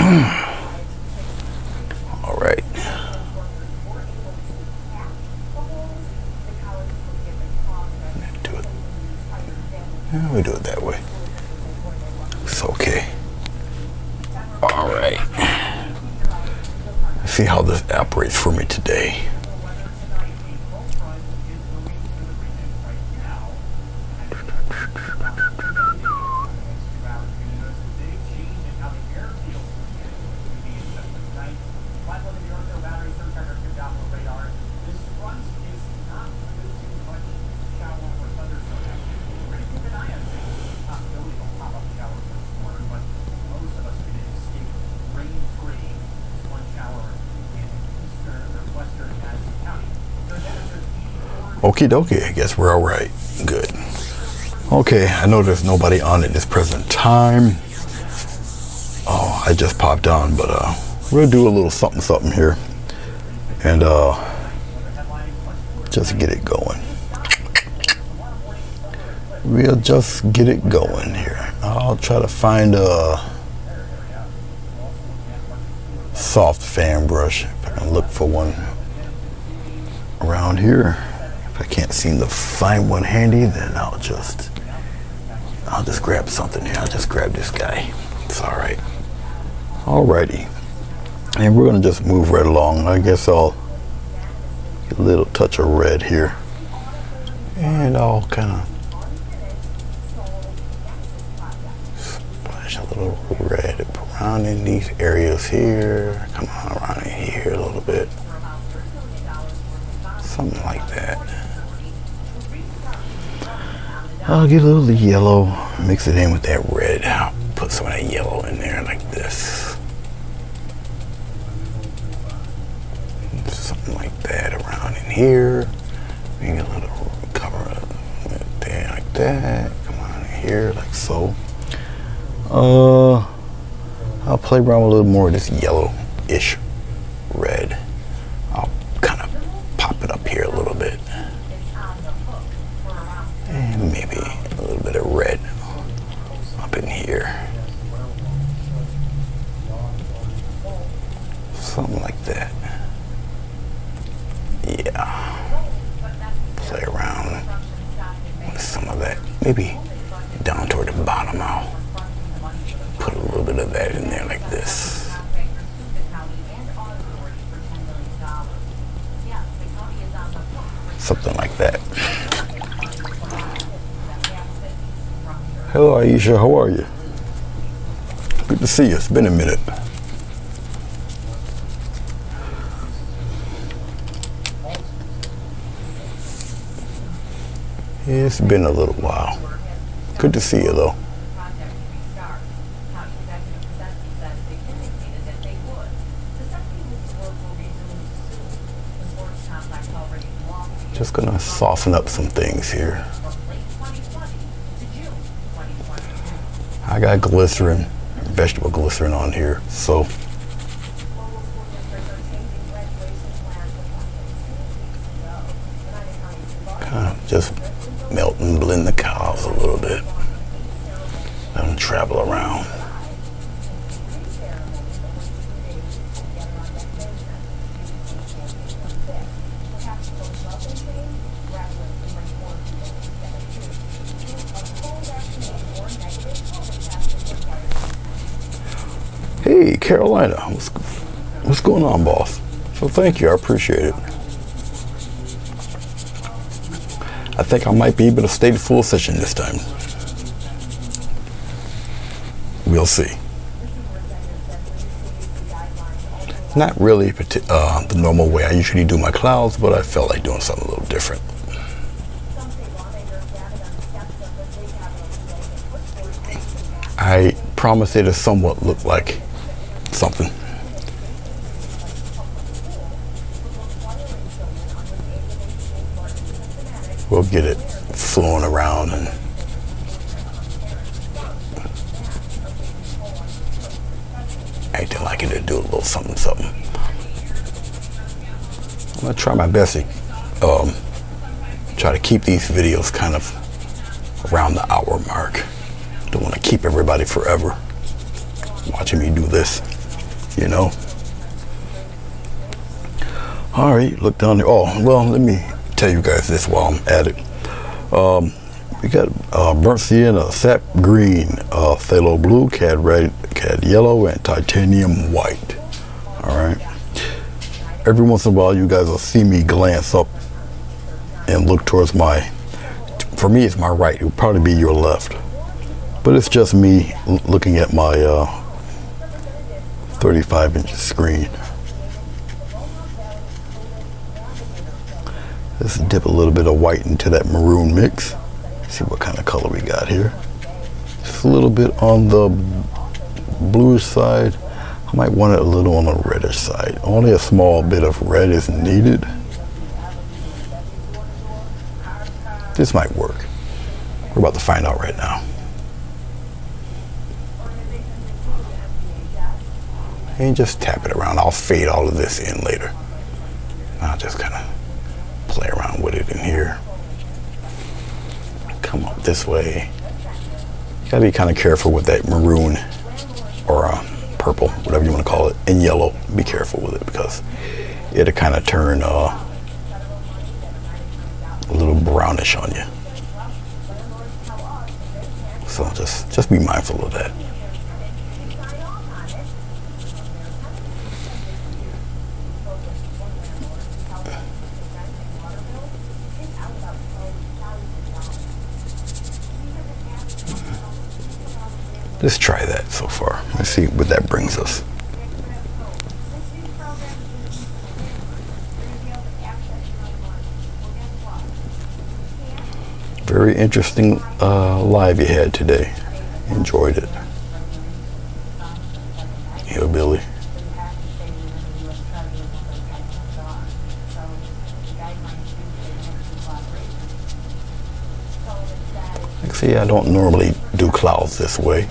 All right. Do it. Yeah, we do it that way. It's okay. All right. Let's see how this operates for me today. Okie dokie, I guess we're all right. Good. Okay, I know there's nobody on at this present time. Oh, I just popped on, but we'll do a little something here. And just get it going. We'll just get it going here. I'll try to find a soft fan brush. If I can look for one around here. If I can't seem to find one handy, then I'll just grab something here. I'll just grab this guy. It's all right. Alrighty. And we're gonna just move right along. I guess I'll get a little touch of red here. And I'll kind of splash a little red around in these areas here. Come on, around in here a little bit. Something like that. I'll get a little yellow, mix it in with that red. I'll put some of that yellow in there like this. Something like that around in here. Maybe a little cover up right there like that. Come on in here like so. I'll play around with a little more of this yellow-ish red. I'll kind of pop it up here a little bit. And maybe a little bit of red up in here. Something like that. Yeah. Play around with some of that. Maybe down toward the bottom, I'll put a little bit of that in there like this. Something like that. Hello, Aisha. How are you? Good to see you. It's been a minute. It's been a little while. Good to see you, though. Just gonna soften up some things here. I got glycerin, vegetable glycerin on here, so kind of just melt and blend the cows a little bit. Let them travel around. Hey, Carolina, what's going on, boss? So thank you, I appreciate it. I think I might be able to stay the full session this time. We'll see. Not really the normal way I usually do my clouds, but I felt like doing something a little different. I promise it'll somewhat look like something. We'll get it flowing around and acting like it'll do a little something. I'm gonna try my best to try to keep these videos kind of around the hour mark. Don't want to keep everybody forever watching me do this. you know. All right, look down there. Oh, well, let me tell you guys this while I'm at it. We got burnt sienna, sap green, phthalo blue, cad red, cad yellow, and titanium white. All right. Every once in a while, you guys will see me glance up and look towards for me, it's my right. It would probably be your left. But it's just me looking at my 35-inch screen. Let's dip a little bit of white into that maroon mix. See what kind of color we got here. Just a little bit on the bluish side. I might want it a little on the reddish side. Only a small bit of red is needed. This might work. We're about to find out right now. And just tap it around. I'll fade all of this in later. I'll just kind of play around with it in here. Come up this way. You gotta be kind of careful with that maroon or purple, whatever you want to call it, and yellow. Be careful with it because it'll kind of turn a little brownish on you. So just be mindful of that. Let's try that so far. Let's see what that brings us. Very interesting live you had today. Enjoyed it. Hillbilly. Like, see, I don't normally do clouds this way.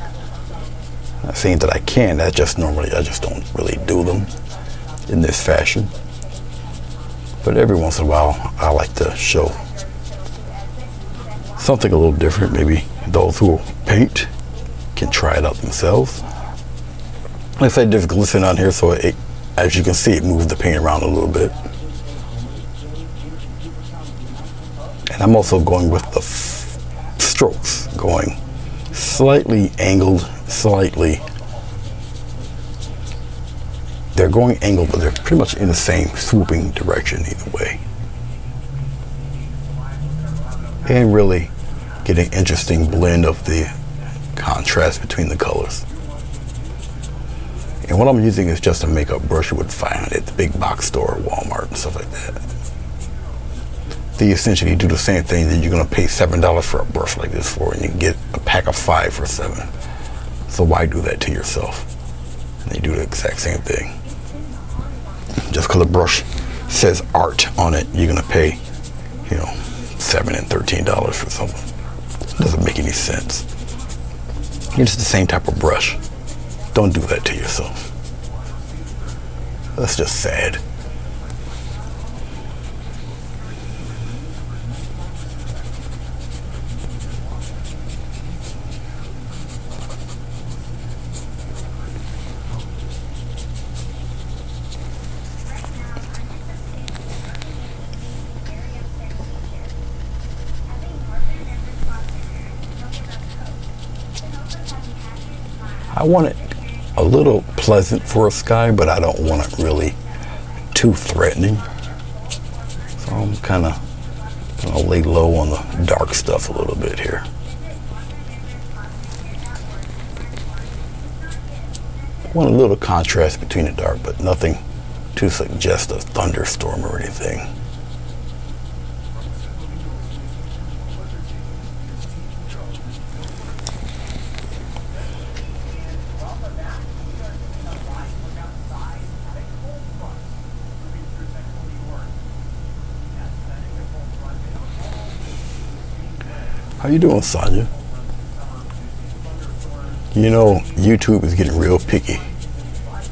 Not saying that I can, I just don't really do them in this fashion. But every once in a while, I like to show something a little different. Maybe those who paint can try it out themselves. Like I said, there's glisten on here, so as you can see, it moves the paint around a little bit. And I'm also going with the strokes, going slightly angled, slightly. They're going angled, but they're pretty much in the same swooping direction either way. And really get an interesting blend of the contrast between the colors. And what I'm using is just a makeup brush you would find at the big box store, Walmart and stuff like that. They essentially do the same thing that you're gonna pay $7 for a brush like this for, and you can get a pack of 5 for $7. So why do that to yourself? And they do the exact same thing. Just because the brush says art on it, you're gonna pay, $7 and $13 for something. It doesn't make any sense. It's the same type of brush. Don't do that to yourself. That's just sad. I want it a little pleasant for a sky, but I don't want it really too threatening. So I'm kind of gonna lay low on the dark stuff a little bit here. I want a little contrast between the dark, but nothing to suggest a thunderstorm or anything. How you doing, Sonia? You know, YouTube is getting real picky.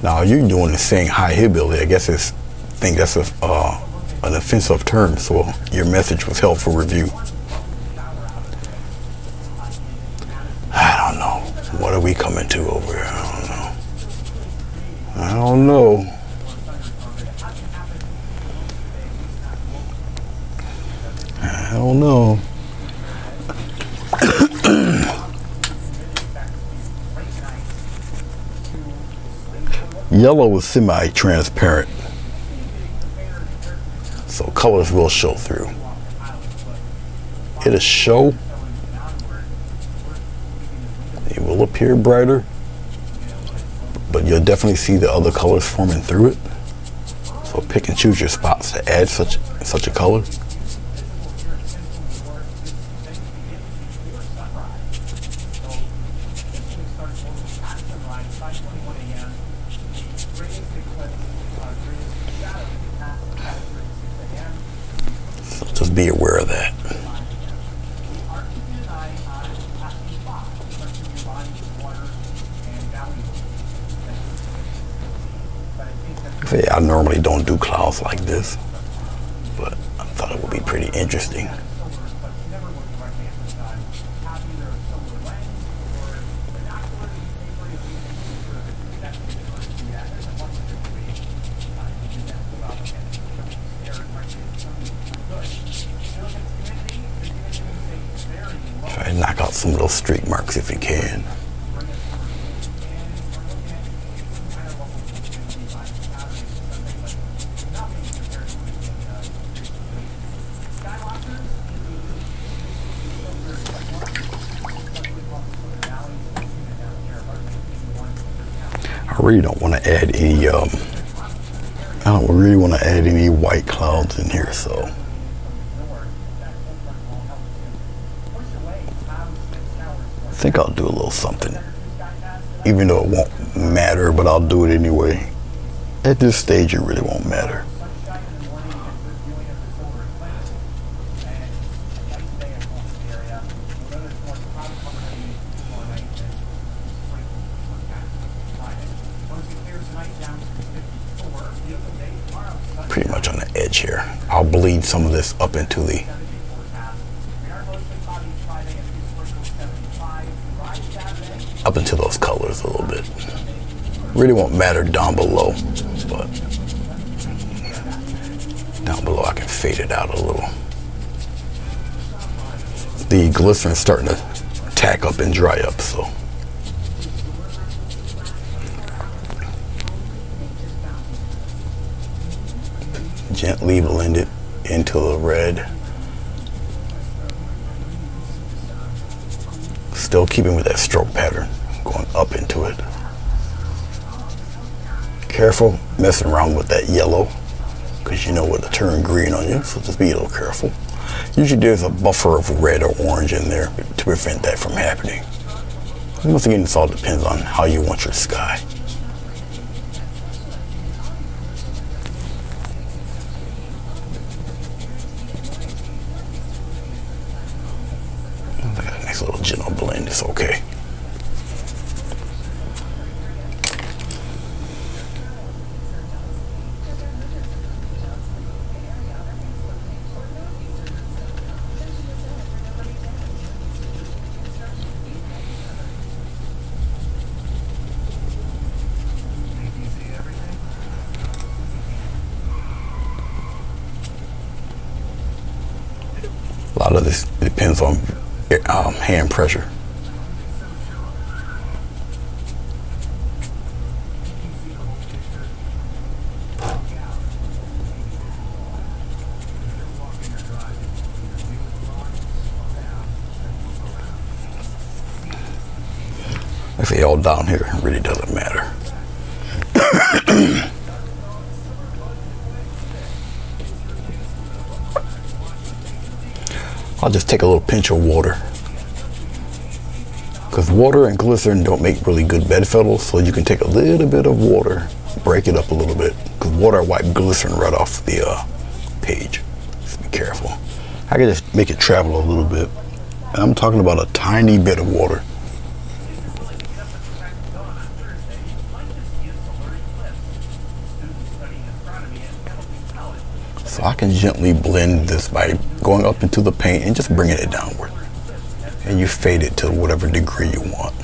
Now, you're doing this saying hi hillbilly. I guess I think that's an offensive term, so your message was held for review. I don't know. What are we coming to over here? I don't know. I don't know. I don't know. Yellow is semi-transparent, so colors will show through. It'll show. It will appear brighter, but you'll definitely see the other colors forming through it. So pick and choose your spots to add such a color. So just be aware of that. I normally don't do clouds like this, but I thought it would be pretty interesting. Try to knock out some of those streak marks if you can. I really don't want to add any, I don't really want to add any white clouds in here, so. I think I'll do a little something, even though it won't matter, but I'll do it anyway. At this stage, it really won't matter. Pretty much on the edge here. I'll bleed some of this up into the those colors a little bit. Really won't matter down below, but down below I can fade it out a little. The glycerin's starting to tack up and dry up, so. Gently blend it into the red. Still keeping with that stroke pattern, going up into it. Careful messing around with that yellow, because you know it'll turn green on you, so just be a little careful. Usually there's a buffer of red or orange in there to prevent that from happening. Once again, this all depends on how you want your sky. Nice little gentle blend, it's okay. A lot of this depends on hand pressure. I say all down here, it really doesn't matter. I'll just take a little pinch of water, because water and glycerin don't make really good bedfellows, so you can take a little bit of water, break it up a little bit, because water wipe glycerin right off the page. Just be careful. I can just make it travel a little bit, and I'm talking about a tiny bit of water. So I can gently blend this by going up into the paint and just bringing it downward. And you fade it to whatever degree you want.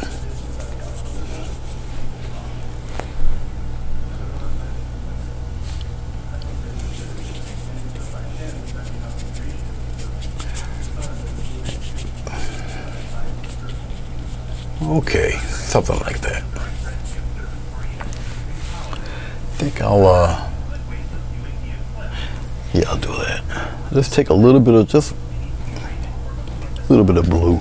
Okay, something like that. I think I'll yeah, I'll do that. Let's take a little bit of, just a little bit of blue.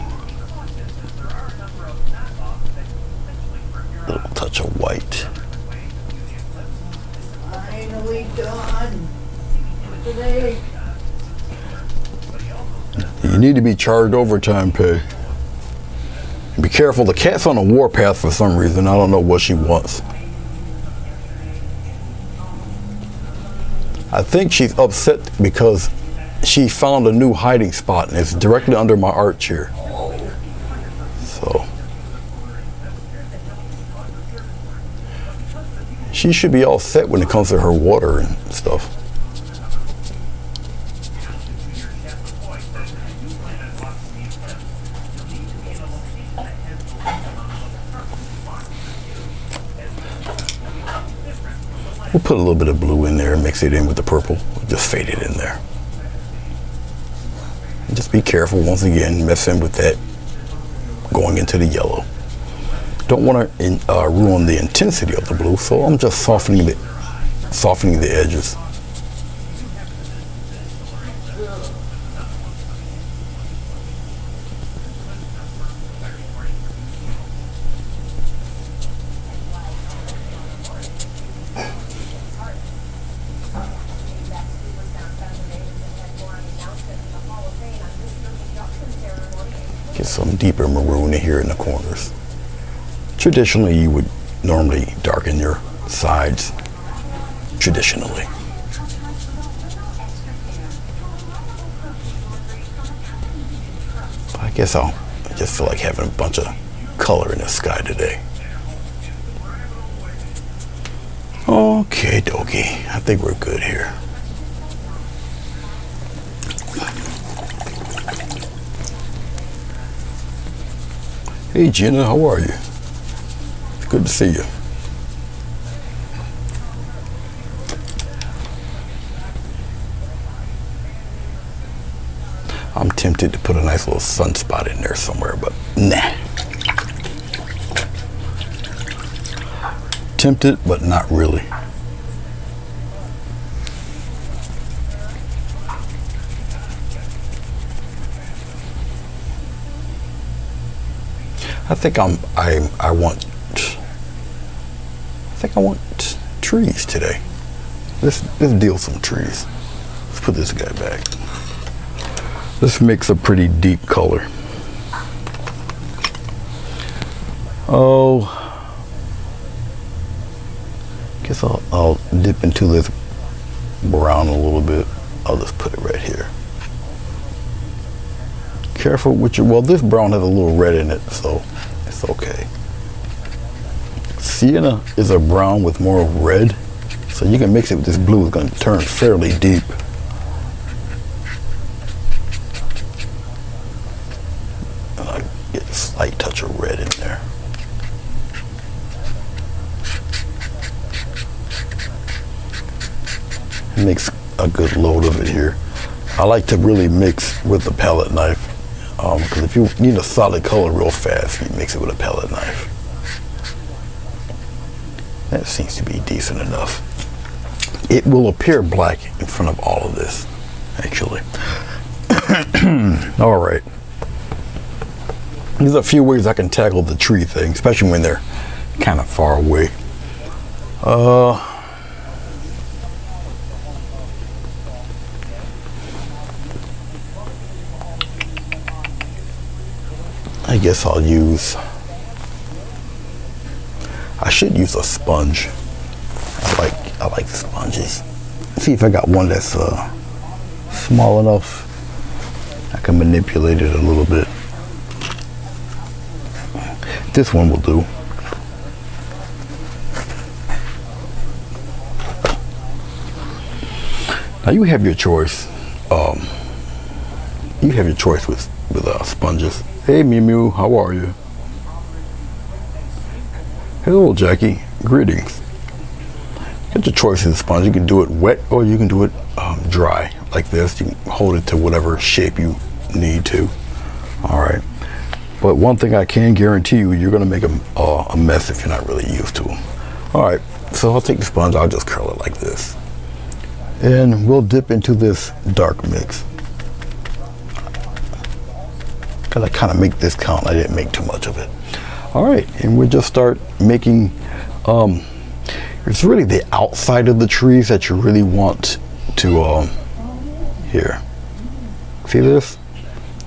A little touch of white. Finally done. Today. You need to be charged overtime pay. Be careful, the cat's on a warpath for some reason. I don't know what she wants. I think she's upset because she found a new hiding spot and it's directly under my art chair. So she should be all set when it comes to her water and stuff. We'll put a little bit of blue in there and mix it in with the purple. We'll just fade it in there. And just be careful, once again, messing with that going into the yellow. Don't want to ruin the intensity of the blue, so I'm just softening the edges. Get some deeper maroon in here in the corners. Traditionally, you would normally darken your sides, traditionally. I guess I just feel like having a bunch of color in the sky today. Okay, dokie. I think we're good here. Hey Jenna, how are you? It's good to see you. I'm tempted to put a nice little sunspot in there somewhere, but nah. Tempted, but not really. I think I want trees today. Let's deal some trees. Let's put this guy back. Let's mix a pretty deep color. Oh, guess I'll dip into this brown a little bit. I'll just put it right here. Careful with your, well, this brown has a little red in it, so it's okay. Sienna is a brown with more red, so you can mix it with this blue. It's going to turn fairly deep. And I get a slight touch of red in there. Mix a good load of it here. I like to really mix with the palette knife. Because if you need a solid color real fast, you mix it with a palette knife. That seems to be decent enough. It will appear black in front of all of this, actually. All right. There's a few ways I can tackle the tree thing, especially when they're kind of far away. I guess I should use a sponge. I like sponges. See if I got one that's small enough. I can manipulate it a little bit. This one will do. Now you have your choice. You have your choice with sponges. Hey Mew Mew, how are you? Hello Jackie, greetings. Get your choice of the sponge. You can do it wet or you can do it dry, like this. You can hold it to whatever shape you need to. All right. But one thing I can guarantee you, you're gonna make a mess if you're not really used to them. All right, so I'll take the sponge, I'll just curl it like this. And we'll dip into this dark mix. Cause I kind of make this count, I didn't make too much of it. All right, and we'll just start making, it's really the outside of the trees that you really want to, here. See this?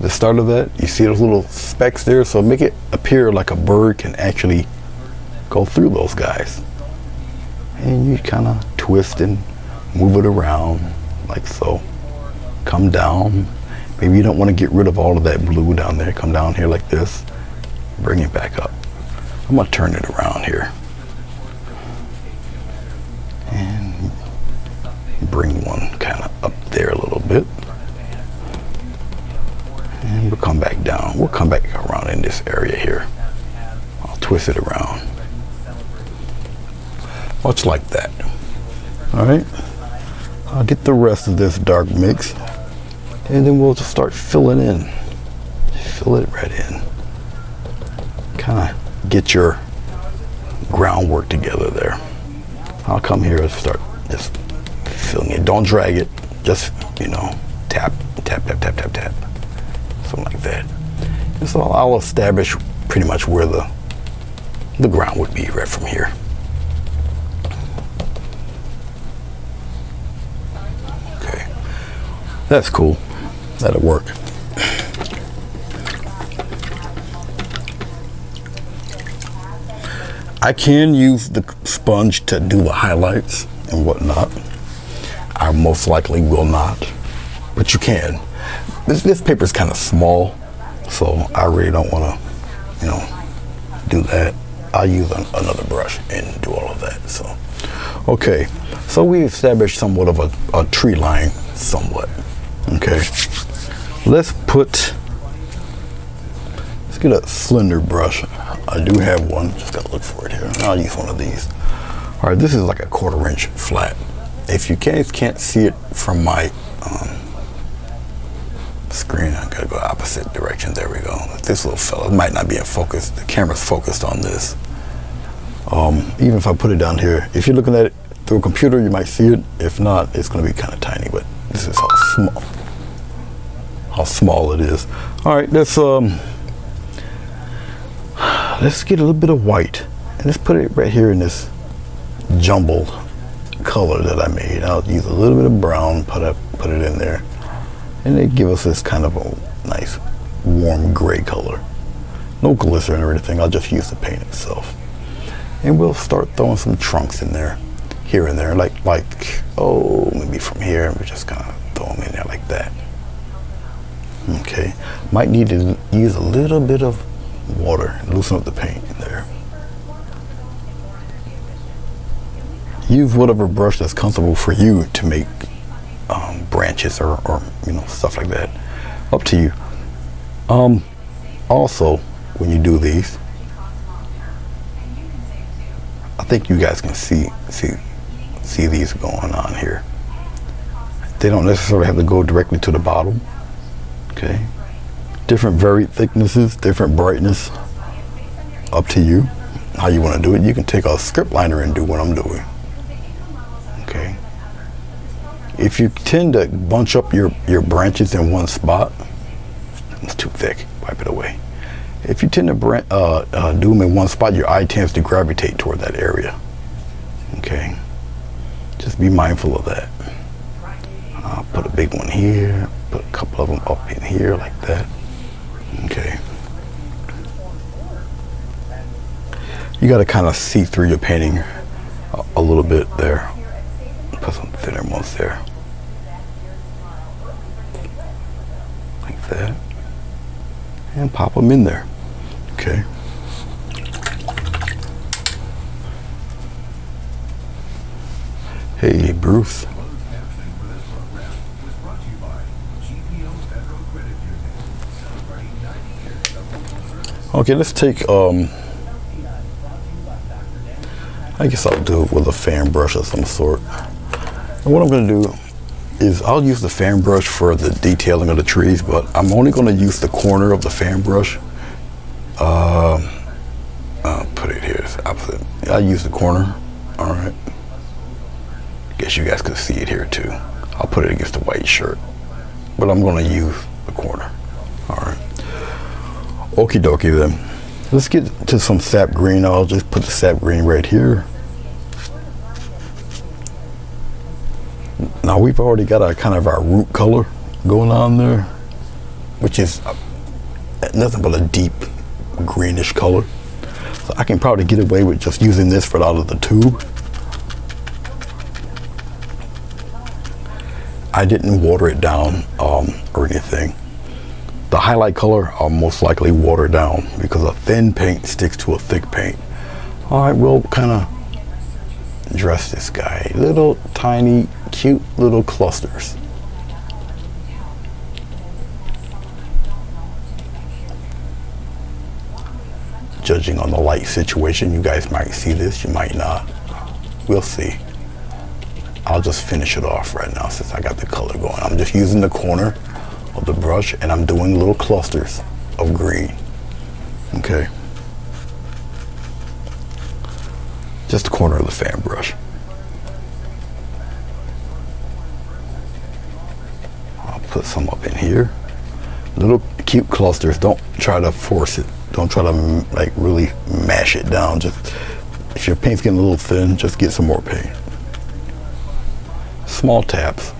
The start of that, you see those little specks there? So make it appear like a bird can actually go through those guys. And you kind of twist and move it around like so. Come down. Maybe you don't want to get rid of all of that blue down there. Come down here like this. Bring it back up. I'm going to turn it around here. And bring one kind of up there a little bit. And we'll come back down. We'll come back around in this area here. I'll twist it around. Much like that. All right. I'll get the rest of this dark mix. And then we'll just start filling in. Fill it right in. Kind of get your groundwork together there. I'll come here and start just filling it. Don't drag it. Just, you know, tap, tap, tap, tap, tap, tap. Something like that. And so I'll establish pretty much where the ground would be right from here. Okay. That's cool. That'll work. I can use the sponge to do the highlights and whatnot. I most likely will not, but you can. This paper is kind of small, so I really don't want to, you know, do that. I'll use another brush and do all of that. So, okay, so we established somewhat of a tree line, somewhat. Okay, let's get a slender brush. I do have one, just gotta look for it here. I'll use one of these. All right, this is like a 1/4 inch flat. If you can't see it from my screen, I gotta go opposite direction. There we go. This little fella might not be in focus. The camera's focused on this. Even if I put it down here, if you're looking at it through a computer, you might see it. If not, it's gonna be kind of tiny, but this is how small it is. All right, let's get a little bit of white and let's put it right here in this jumbled color that I made. I'll use a little bit of brown, put it in there, and it give us this kind of a nice warm gray color. No glycerin or anything, I'll just use the paint itself. And we'll start throwing some trunks in there, here and there, like oh, maybe from here, and we just kind of throw them in there like that. Okay, might need to use a little bit of water and loosen up the paint in there. Use whatever brush that's comfortable for you to make branches or you know, stuff like that. Up to you. Also, when you do these, I think you guys can see these going on here. They don't necessarily have to go directly to the bottom. Okay. Different varied thicknesses, different brightness. Up to you how you want to do it. You can take a script liner and do what I'm doing. Okay. If you tend to bunch up your branches in one spot, it's too thick, wipe it away. If you tend to do them in one spot, your eye tends to gravitate toward that area. Okay. Just be mindful of that. I'll put a big one here, put a couple of them up in here like that. Okay. You got to kind of see through your painting a little bit there. Put some thinner ones there. Like that. And pop them in there. Okay. Hey, Bruce. Okay, let's take, I guess I'll do it with a fan brush of some sort. And what I'm gonna do is I'll use the fan brush for the detailing of the trees, but I'm only gonna use the corner of the fan brush I'll put it here. It's opposite. I use the corner. All right. Guess you guys could see it here too. I'll put it against the white shirt, but I'm going to use the corner. All right. Okie dokie then. Let's get to some sap green. I'll just put the sap green right here. Now we've already got our kind of our root color going on there, which is nothing but a deep greenish color. So I can probably get away with just using this right out of the tube. I didn't water it down or anything. The highlight color I'll most likely water down because a thin paint sticks to a thick paint. All right, we'll kind of dress this guy. Little tiny cute little clusters. Judging on the light situation, you guys might see this, you might not. We'll see. I'll just finish it off right now since I got the color going. I'm just using the corner of the brush and I'm doing little clusters of green. Okay. Just the corner of the fan brush. I'll put some up in here. Little cute clusters. Don't try to force it. Don't try to like really mash it down. Just if your paint's getting a little thin, just get some more paint. Small taps.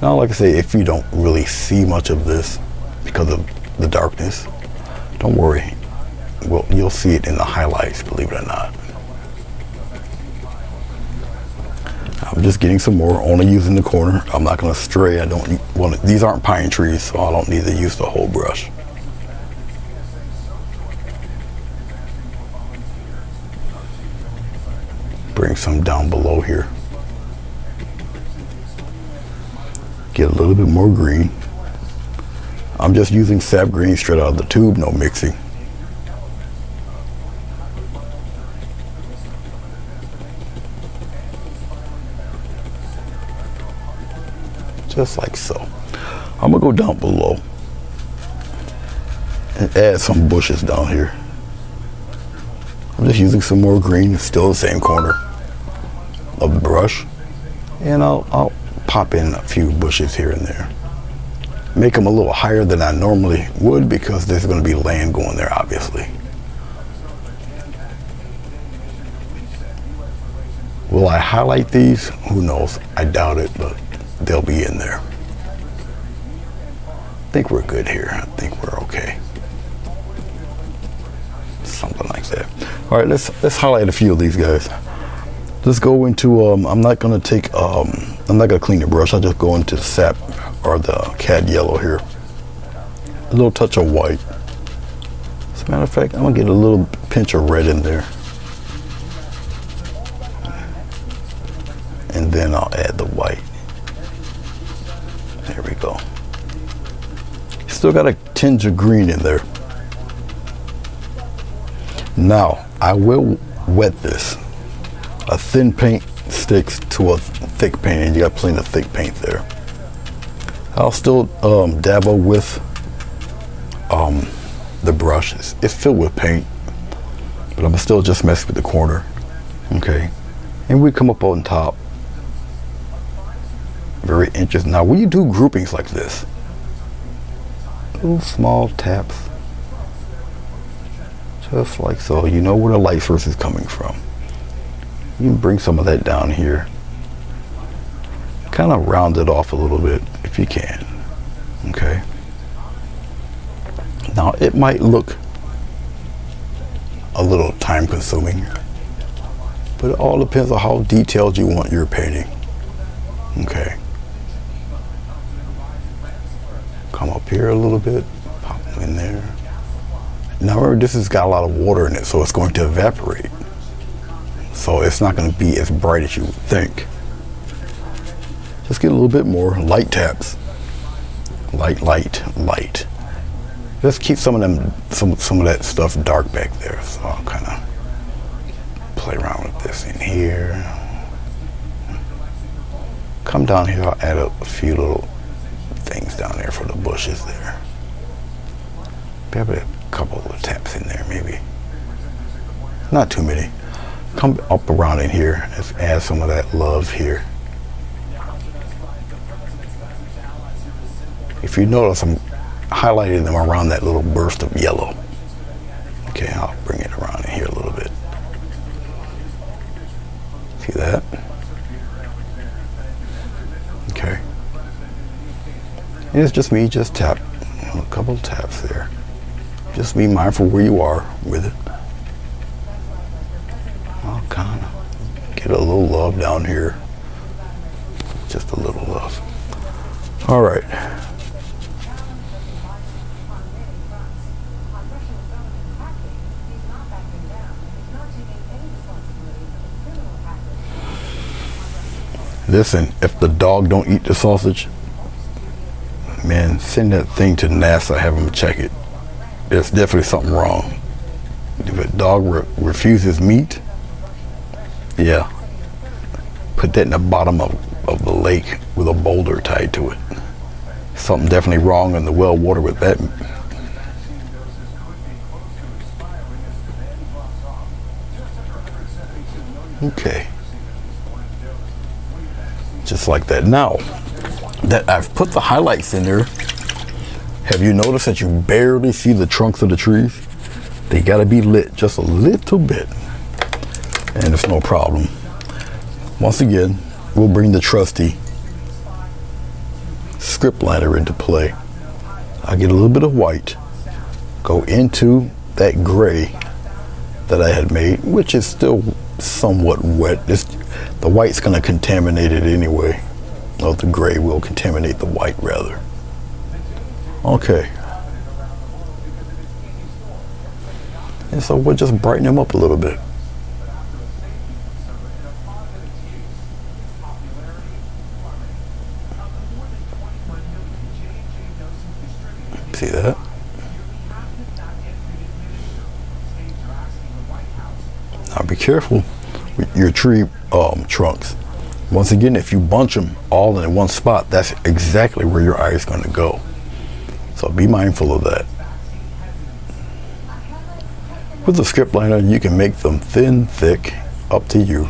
Now, like I say, if you don't really see much of this because of the darkness, don't worry. Well, you'll see it in the highlights, believe it or not. I'm just getting some more, only using the corner. I'm not going to stray. I don't want to, these aren't pine trees, so I don't need to use the whole brush. Bring some down below here. Get a little bit more green. I'm just using sap green straight out of the tube, no mixing. Just like so. I'm gonna go down below and add some bushes down here. I'm just using some more green, still the same corner of the brush, and I'll pop in a few bushes here and there. Make them a little higher than I normally would because there's going to be land going there, obviously. Will I highlight these? Who knows? I doubt it, but they'll be in there. I think we're good here. I think we're okay. Something like that. All right, let's highlight a few of these guys. Let's go into, I'm not gonna clean the brush. I'll just go into the sap or the cad yellow here. A little touch of white. As a matter of fact, I'm gonna get a little pinch of red in there. And then I'll add the white. There we go. Still got a tinge of green in there. Now, I will wet this. A thin paint sticks to a thick paint, and you got plenty of thick paint there. I'll still dabble with the brush. It's filled with paint, but I'm still just messing with the corner. Okay, and we come up on top. Very interesting. Now, when you do groupings like this, little small taps, just like so, you know where the light source is coming from. You can bring some of that down here. Kind of round it off a little bit if you can. Okay. Now it might look a little time consuming, but it all depends on how detailed you want your painting. Okay. Come up here a little bit, pop them in there. Now remember, this has got a lot of water in it, so it's going to evaporate. So it's not going to be as bright as you would think. Just get a little bit more light taps. Light, light, light. Just keep some of them, some of that stuff dark back there. So I'll kind of play around with this in here. Come down here, I'll add a few little things down there for the bushes there. Maybe a couple of taps in there, maybe. Not too many. Come up around in here. Let's add some of that love here. If you notice, I'm highlighting them around that little burst of yellow. Okay, I'll bring it around in here a little bit. See that? Okay. And it's just me, just tap. A couple of taps there. Just be mindful where you are with it. I'll kind of get a little love down here. Just a little love. All right. Listen, if the dog don't eat the sausage, man, send that thing to NASA, have them check it. There's definitely something wrong. If a dog refuses meat, yeah, put that in the bottom of the lake with a boulder tied to it. Something definitely wrong in the well water with that. Okay. Just like that. Now that I've put the highlights in there, have you noticed that you barely see the trunks of the trees? They got to be lit just a little bit, and it's no problem. Once again, we'll bring the trusty script liner into play. I get a little bit of white, go into that gray that I had made, which is still somewhat wet. The white's going to contaminate it anyway. Or the gray will contaminate the white, rather. Okay. And so we'll just brighten them up a little bit. See that? Now be careful with your tree trunks. Once again, if you bunch them all in one spot, that's exactly where your eye is going to go. So be mindful of that. With the script liner, you can make them thin, thick, up to you.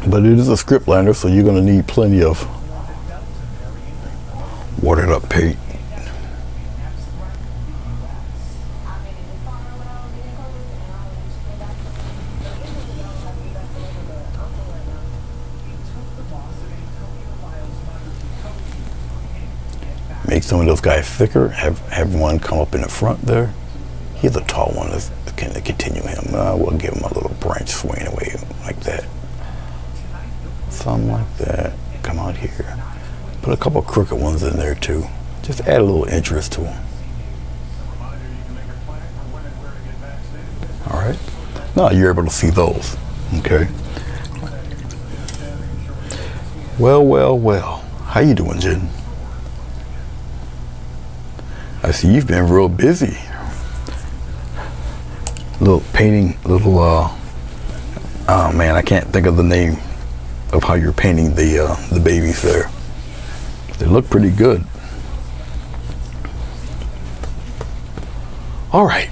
But it is a script liner, so you're going to need plenty of watered up paint. Make some of those guys thicker. Have one come up in the front there. He's a tall one. Let's kind of continue him. We'll give him a little branch swaying away like that. Something like that. Come out here. Put a couple crooked ones in there too. Just add a little interest to them. All right. Now you're able to see those. Okay. Well, well, well. How you doing, Jen? I see you've been real busy. Little painting, oh man, I can't think of the name of how you're painting the babies there. They look pretty good. All right,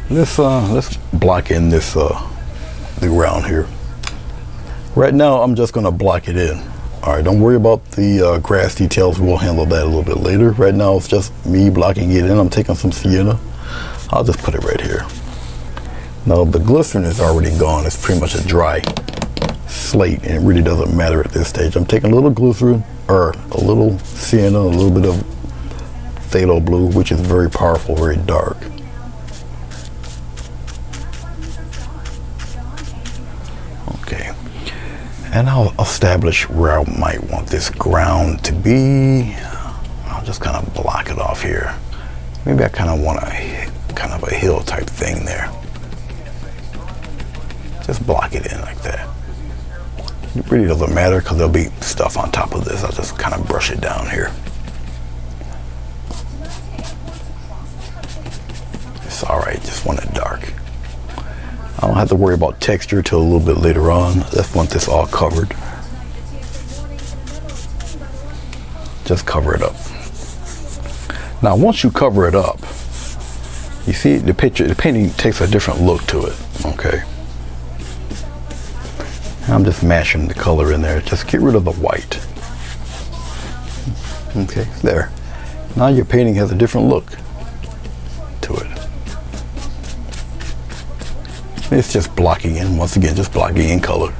let's block in this the ground here. Right now, I'm just gonna block it in. All right, don't worry about the grass details. We'll handle that a little bit later. Right now, it's just me blocking it in. I'm taking some sienna. I'll just put it right here. Now, the glycerin is already gone. It's pretty much a dry slate, and it really doesn't matter at this stage. I'm taking a little glycerin, or a little sienna, a little bit of phthalo blue, which is very powerful, very dark. Okay. And I'll establish where I might want this ground to be. I'll just kind of block it off here. Maybe I kind of want kind of a hill type thing there. Just block it in like that. It really doesn't matter because there'll be stuff on top of this. I'll just kind of brush it down here. It's all right, just want it dark. I don't have to worry about texture till a little bit later on. Let's want this all covered. just cover it up. Now, once you cover it up, you see the painting takes a different look to it, okay? I'm just mashing the color in there. Just get rid of the white. Okay, there. Now your painting has a different look to it. It's just blocking in, once again, just blocking in color.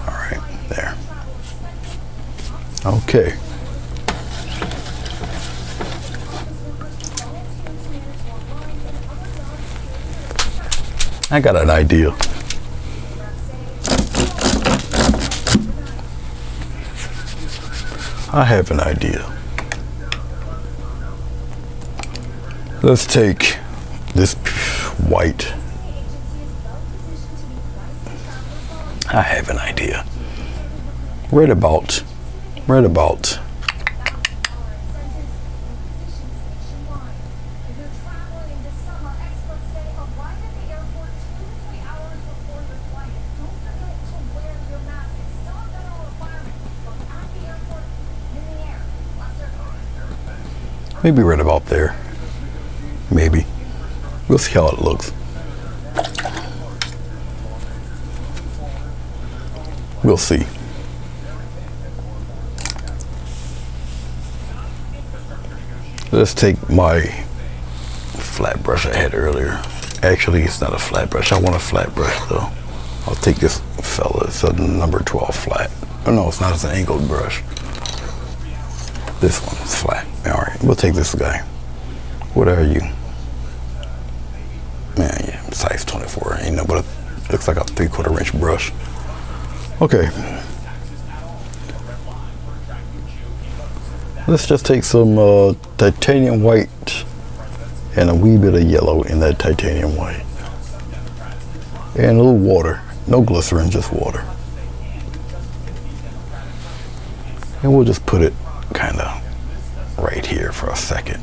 All right, there. Okay. I got an idea. I have an idea. Let's take this white. I have an idea. Right about. Maybe right about there. Maybe. We'll see how it looks. We'll see. Let's take my flat brush I had earlier. Actually, it's not a flat brush. I want a flat brush though. I'll take this fella. It's a number 12 flat. Oh no, it's not. It's an angled brush. This one is flat. All right, we'll take this guy. What are you? Man, yeah, size 24. Ain't no, but it looks like a 3/4 inch brush. Okay. Let's just take some titanium white and a wee bit of yellow in that titanium white. And a little water. No glycerin, just water. And we'll just put it kind of right here for a second.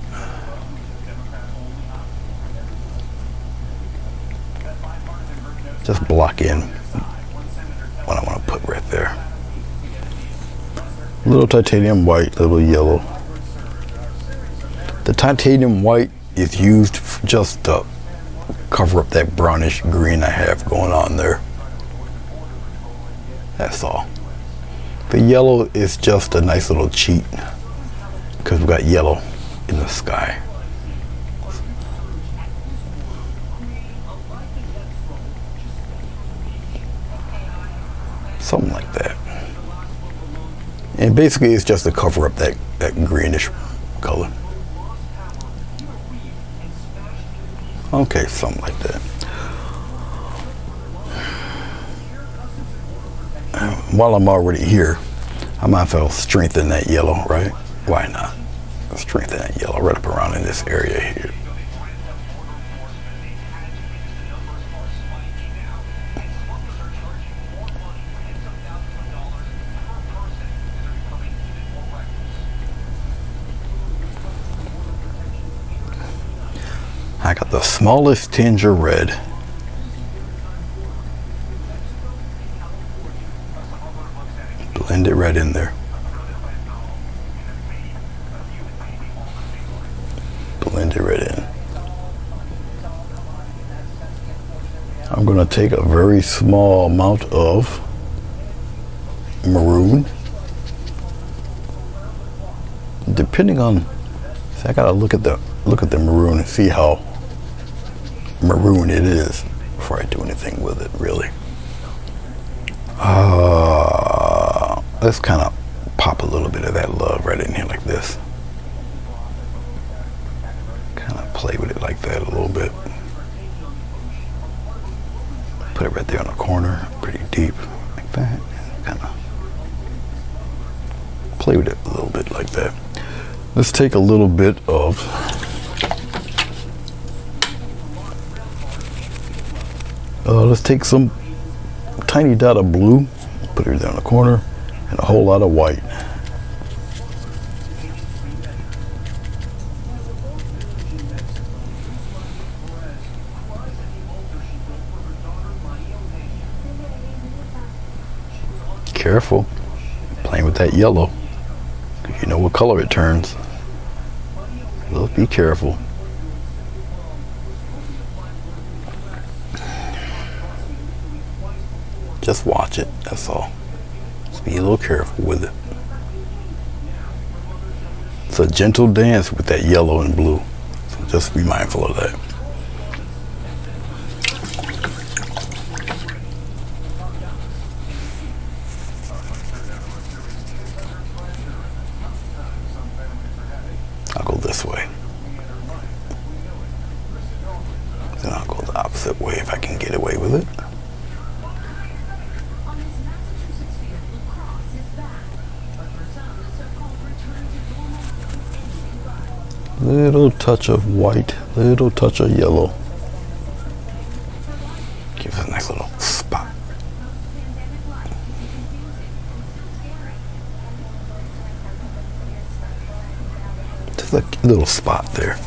Just block in what I want to put right there. Little titanium white, little yellow. The titanium white is used just to cover up that brownish green I have going on there. That's all. The yellow is just a nice little cheat because we got yellow in the sky. Something like that. And basically it's just to cover up that greenish color. Okay, something like that. While I'm already here, I might as well strengthen that yellow, right? Why not? Strengthen that yellow right up around in this area here. I got the smallest tinge of red. Blend it right in there. Blend it right in. I'm going to take a very small amount of maroon. Depending on, see, I got to look at the maroon and see how maroon it is before I do anything with it, really. Let's kind of pop a little bit of that love right in here like this. Kind of play with it like that a little bit. Put it right there in the corner, pretty deep, like that. Kind of play with it a little bit like that. Let's take a little bit of let's take some tiny dot of blue, put it there in the corner, and a whole lot of white. Careful, playing with that yellow. You know what color it turns. So be careful. Just watch it, that's all. Just be a little careful with it. It's a gentle dance with that yellow and blue. So just be mindful of that. I'll go this way. Then I'll go the opposite way if I can get away with it. Little touch of white, little touch of yellow. Gives it a nice little spot. Just a little spot there.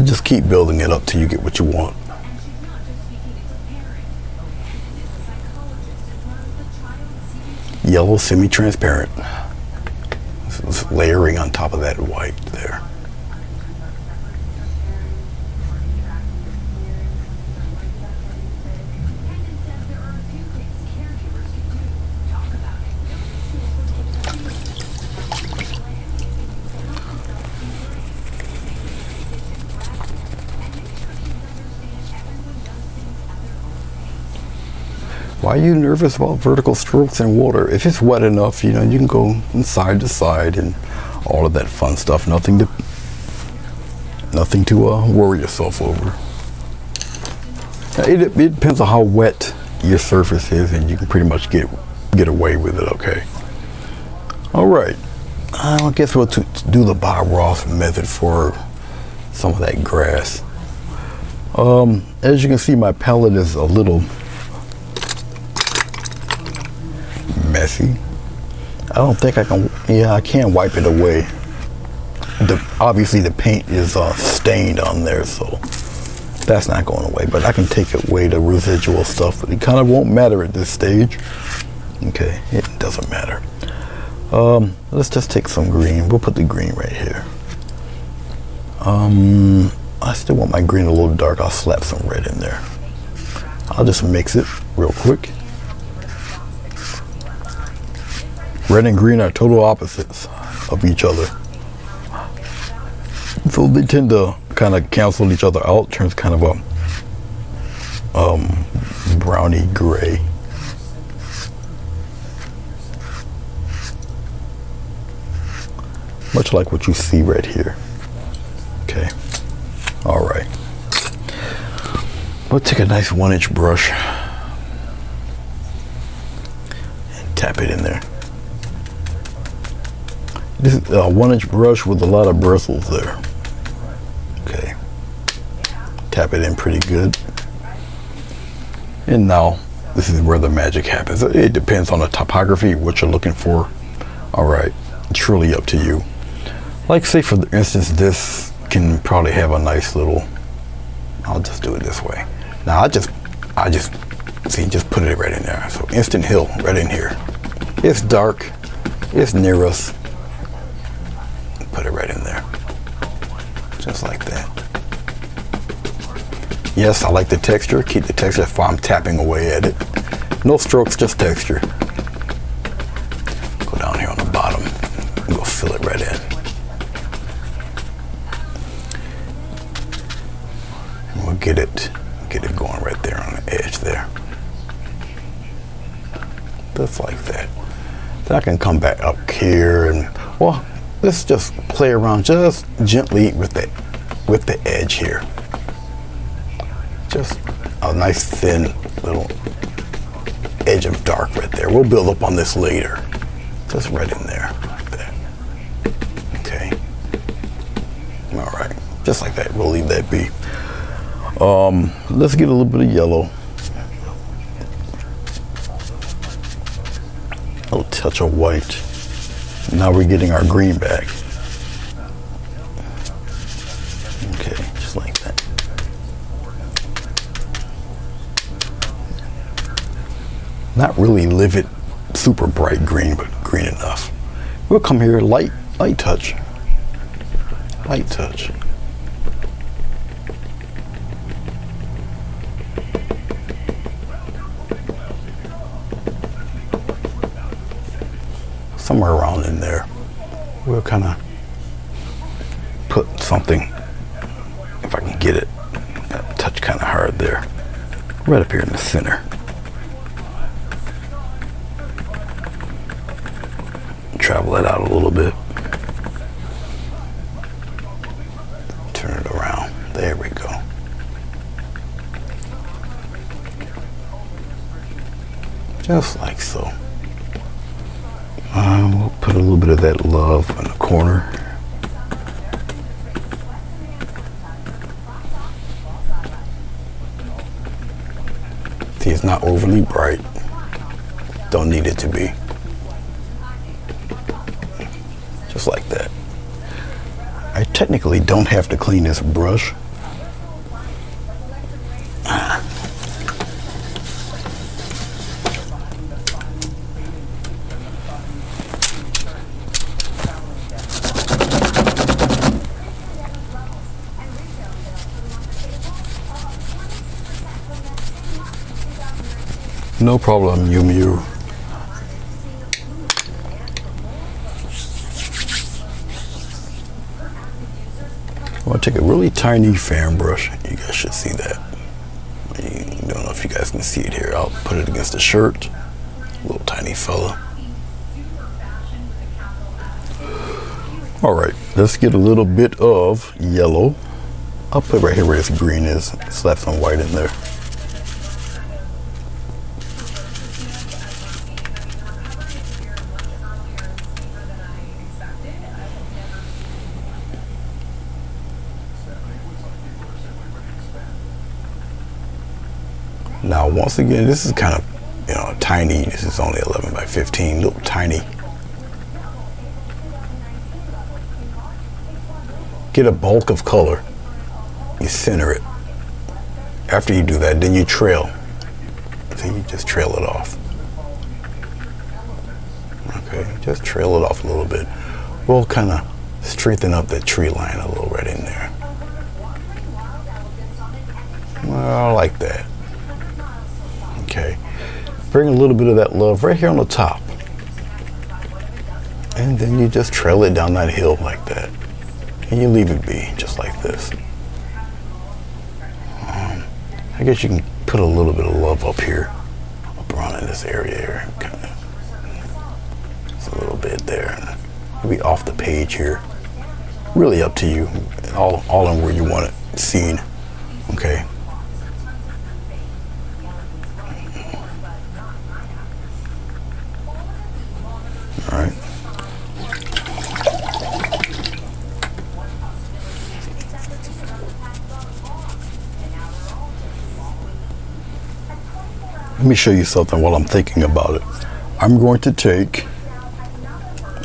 Just keep building it up till you get what you want. Yellow, semi-transparent. It's layering on top of that white there. Why are you nervous about vertical strokes in water? If it's wet enough, you know, you can go from side to side and all of that fun stuff. Nothing to worry yourself over. It depends on how wet your surface is, and you can pretty much get away with it. Okay. All right. I guess we'll do the Bob Ross method for some of that grass. As you can see, my palette is a little messy. I don't think I can. Yeah, I can wipe it away. Obviously the paint is stained on there, so that's not going away, but I can take away the residual stuff, but it kind of won't matter at this stage. Okay, it doesn't matter. Let's just take some green. We'll put the green right here. I still want my green a little dark. I'll slap some red in there. I'll just mix it real quick. Red and green are total opposites of each other. So they tend to kind of cancel each other out. Turns kind of a browny gray. Much like what you see right here. Okay. All right. We'll take a nice 1-inch brush and tap it in there. This is a 1-inch brush with a lot of bristles there. Okay. Tap it in pretty good. And now, this is where the magic happens. It depends on the topography, what you're looking for. All right. It's really up to you. Like, say for instance, this can probably have a nice little, I'll just do it this way. Now I just see, just put it right in there. So instant hill right in here. It's dark, it's near us. Put it right in there, just like that. Yes, I like the texture. Keep the texture if I'm tapping away at it. No strokes, just texture. Go down here on the bottom and go fill it right in. And we'll get it going right there on the edge there. Just like that. Then I can come back up here and, well, let's just play around just gently with the edge here. Just a nice thin little edge of dark right there. We'll build up on this later. Just right in there, like that. Okay. All right, just like that. We'll leave that be. Let's get a little bit of yellow. A little touch of white. Now we're getting our green back. Not really livid, super bright green, but green enough. We'll come here, light touch. Light touch. Somewhere around in there. We'll kind of put something, if I can get it, touch kind of hard there. Right up here in the center. Travel it out a little bit. Turn it around. There we go. Just like so. We'll put a little bit of that love in the corner. See, it's not overly bright. Don't need it to be. Just like that. I technically don't have to clean this brush. No problem, Mew Mew. I'm gonna take a really tiny fan brush. You guys should see that. I don't know if you guys can see it here. I'll put it against the shirt. Little tiny fella. All right, let's get a little bit of yellow. I'll put right here where this green is. Slap some white in there. Now, once again, this is kind of, tiny. This is only 11 by 15, little tiny. Get a bulk of color. You center it. After you do that, then you trail. So you just trail it off. Okay, just trail it off a little bit. We'll kind of strengthen up that tree line a little right in there. Well, like that. Okay, bring a little bit of that love right here on the top. And then you just trail it down that hill like that. And you leave it be, just like this. I guess you can put a little bit of love up here, up around in this area here. Kind of, just a little bit there. Maybe off the page here. Really up to you, all in where you want it seen, okay? All right. Let me show you something while I'm thinking about it. I'm going to take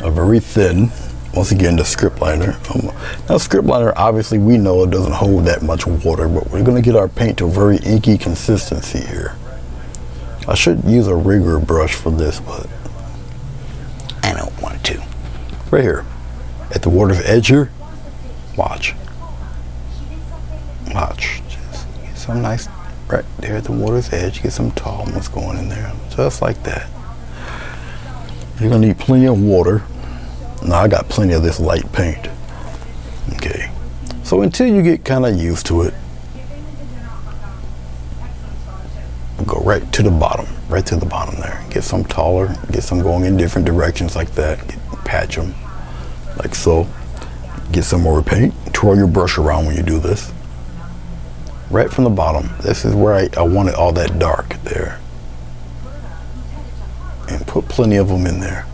a very thin, once again, the script liner. Now, script liner, obviously, we know it doesn't hold that much water, but we're going to get our paint to a very inky consistency here. I should use a rigger brush for this, but I don't want to. Right here, at the water's edge here, watch. Watch. Just get some nice, right there at the water's edge, get some tall ones going in there, just like that. You're gonna need plenty of water. Now I got plenty of this light paint. Okay, so until you get kind of used to it, go right to the bottom, right to the bottom there. Get some taller, get some going in different directions like that. Patch them like so. Get some more paint. Twirl your brush around when you do this. Right from the bottom. This is where I wanted all that dark there. And put plenty of them in there.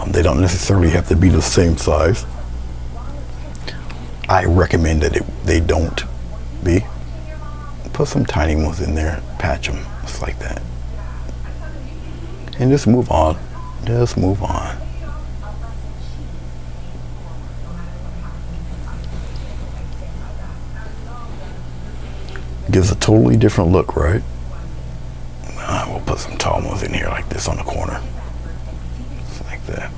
They don't necessarily have to be the same size. I recommend that they don't be. Put some tiny ones in there, patch them, just like that. And just move on. Just move on. Gives a totally different look, right? We'll put put some tall ones in here like this on the corner. Just like that.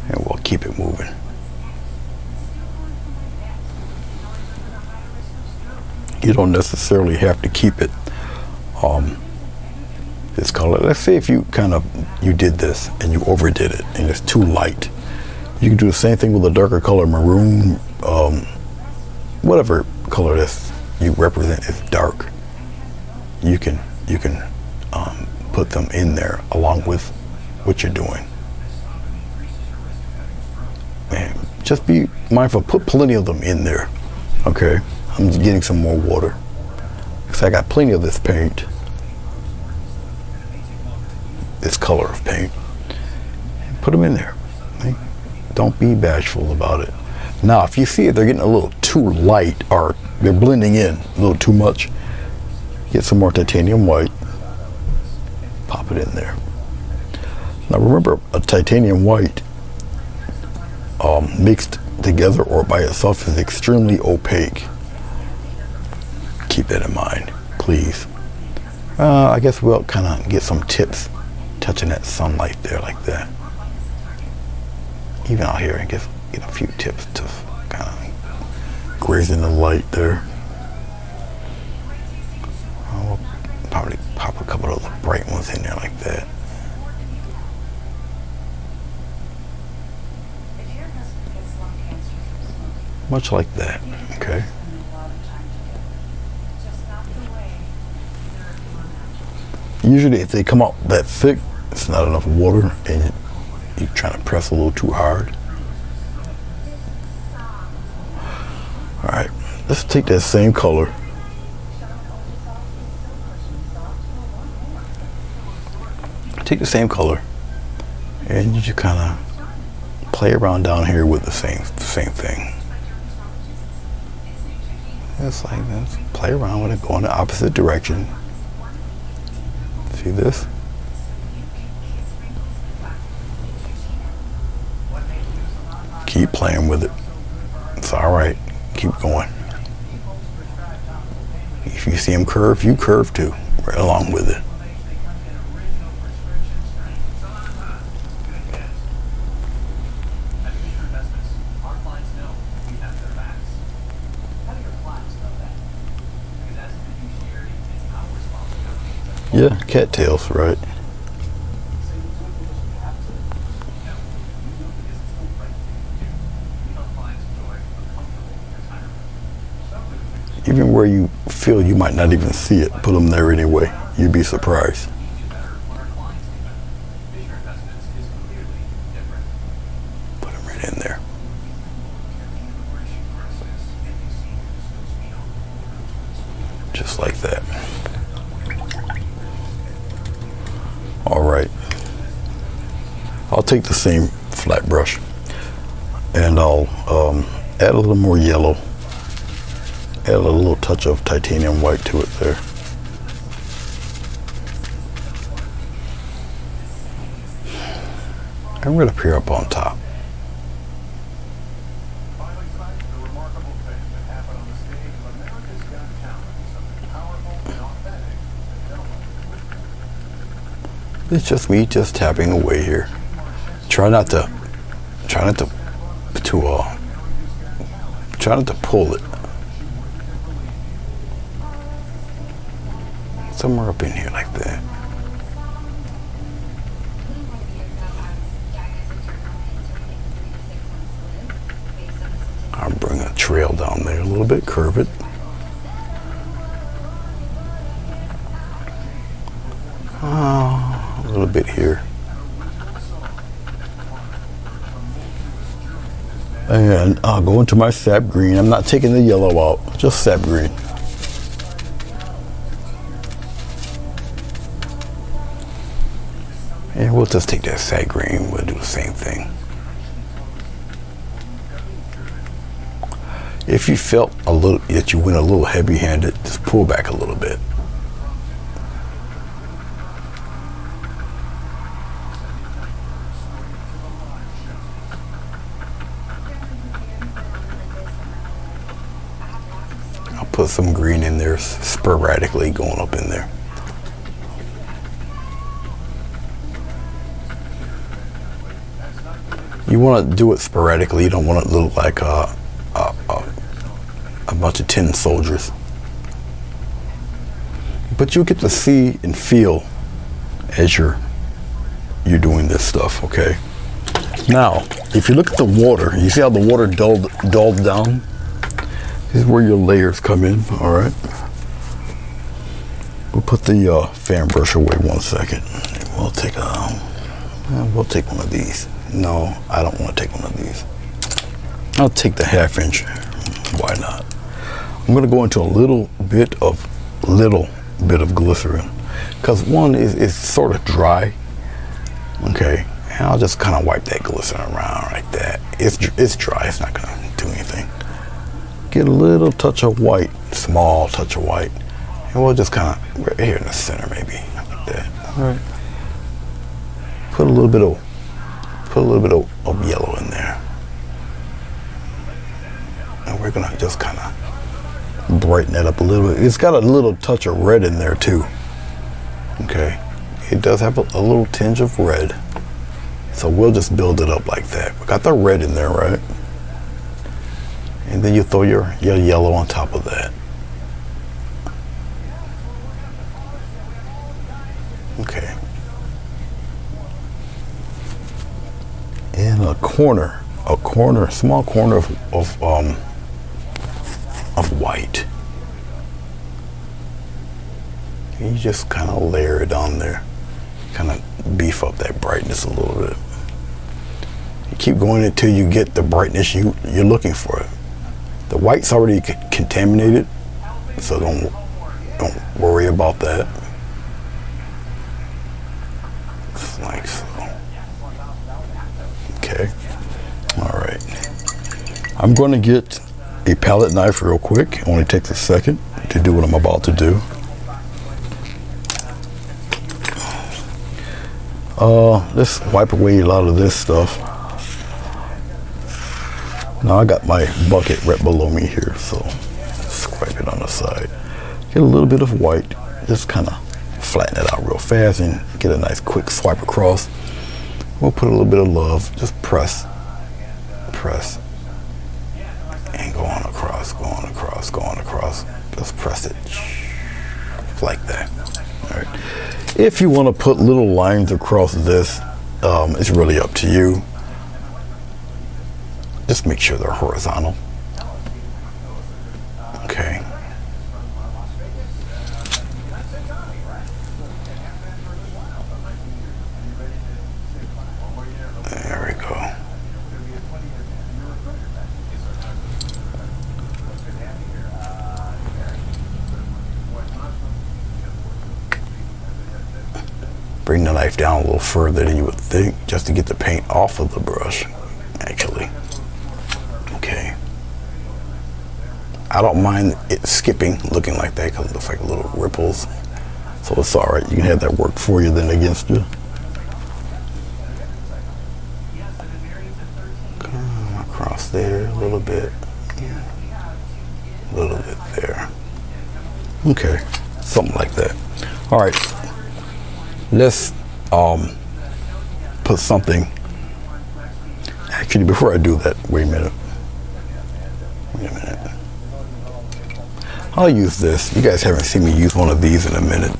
And we'll keep it moving. You don't necessarily have to keep it this color. Let's say if you did this and you overdid it and it's too light. You can do the same thing with a darker color, maroon, whatever color this you represent is dark. You can put them in there along with what you're doing. And just be mindful, put plenty of them in there. Okay, I'm just getting some more water. Because I got plenty of this paint. This color of paint. Put them in there. Okay? Don't be bashful about it. Now, if you see they're getting a little too light or they're blending in a little too much, get some more titanium white. Pop it in there. Now remember, a titanium white mixed together or by itself is extremely opaque. Keep that in mind, please. I guess we'll kind of get some tips touching that sunlight there like that. Even out here, and get a few tips to kind of grazing the light there. I'll probably pop a couple of the bright ones in there like that. Much like that, okay? Usually if they come out that thick, it's not enough water and you're trying to press a little too hard. All right, let's take that same color. Take the same color and you just kind of play around down here with the same thing. It's like this. Play around with it, go in the opposite direction. See this? Keep playing with it. It's all right. Keep going. If you see them curve, you curve too, right along with it. Yeah, cattails, right. Even where you feel you might not even see it, put them there anyway. You'd be surprised. Put them right in there. Just like that. All right. I'll take the same flat brush and I'll add a little more yellow. Add a little touch of titanium white to it there. And right up here up on top. It's just me just tapping away here. Try not to pull it. Somewhere up in here like that. I'll bring a trail down there a little bit, curve it. A little bit here. And I'll go into my sap green. I'm not taking the yellow out, just sap green. And we'll just take that sap green, we'll do the same thing. If you felt a little that you went a little heavy-handed, just pull back a little bit. put some green in there sporadically going up in there. You want to do it sporadically. You don't want it to look like a bunch of tin soldiers. But you get to see and feel as you're doing this stuff, okay? Now, if you look at the water, you see how the water dulled down? This is where your layers come in, all right? We'll put the fan brush away 1 second. We'll take one of these. No, I don't want to take one of these. I'll take the 1/2 inch. Why not? I'm going to go into a little bit of glycerin, because one is sort of dry. Okay, and I'll just kind of wipe that glycerin around like that. It's dry. It's not going to do anything. Get a little touch of white, small touch of white, and we'll just kind of right here in the center, maybe like that. All right. Put a little bit of yellow in there, and we're gonna just kind of brighten that up a little bit. It's got a little touch of red in there too. Okay, it does have a little tinge of red, so we'll just build it up like that. We got the red in there, right? And then you throw your yellow on top of that. Okay. In a small corner of white. And you just kind of layer it on there, kind of beef up that brightness a little bit. You keep going until you get the brightness you're looking for. The white's already contaminated, so don't worry about that. Just like so. Okay. All right. I'm going to get a palette knife real quick. It only takes a second to do what I'm about to do. Let's wipe away a lot of this stuff. Now I got my bucket right below me here, so scrape it on the side. Get a little bit of white, just kind of flatten it out real fast and get a nice quick swipe across. We'll put a little bit of love, just press, and go on across. Just press it like that. All right. If you want to put little lines across this, it's really up to you. Just make sure they're horizontal. Okay. There we go. Bring the knife down a little further than you would think, just to get the paint off of the brush, actually. Okay. I don't mind it skipping, looking like that, because it looks like little ripples. So it's all right. You can have that work for you than against you. Come across there a little bit. A little bit there. Okay. Something like that. All right. Let's put something. Actually, before I do that, wait a minute. I'll use this. You guys haven't seen me use one of these in a minute.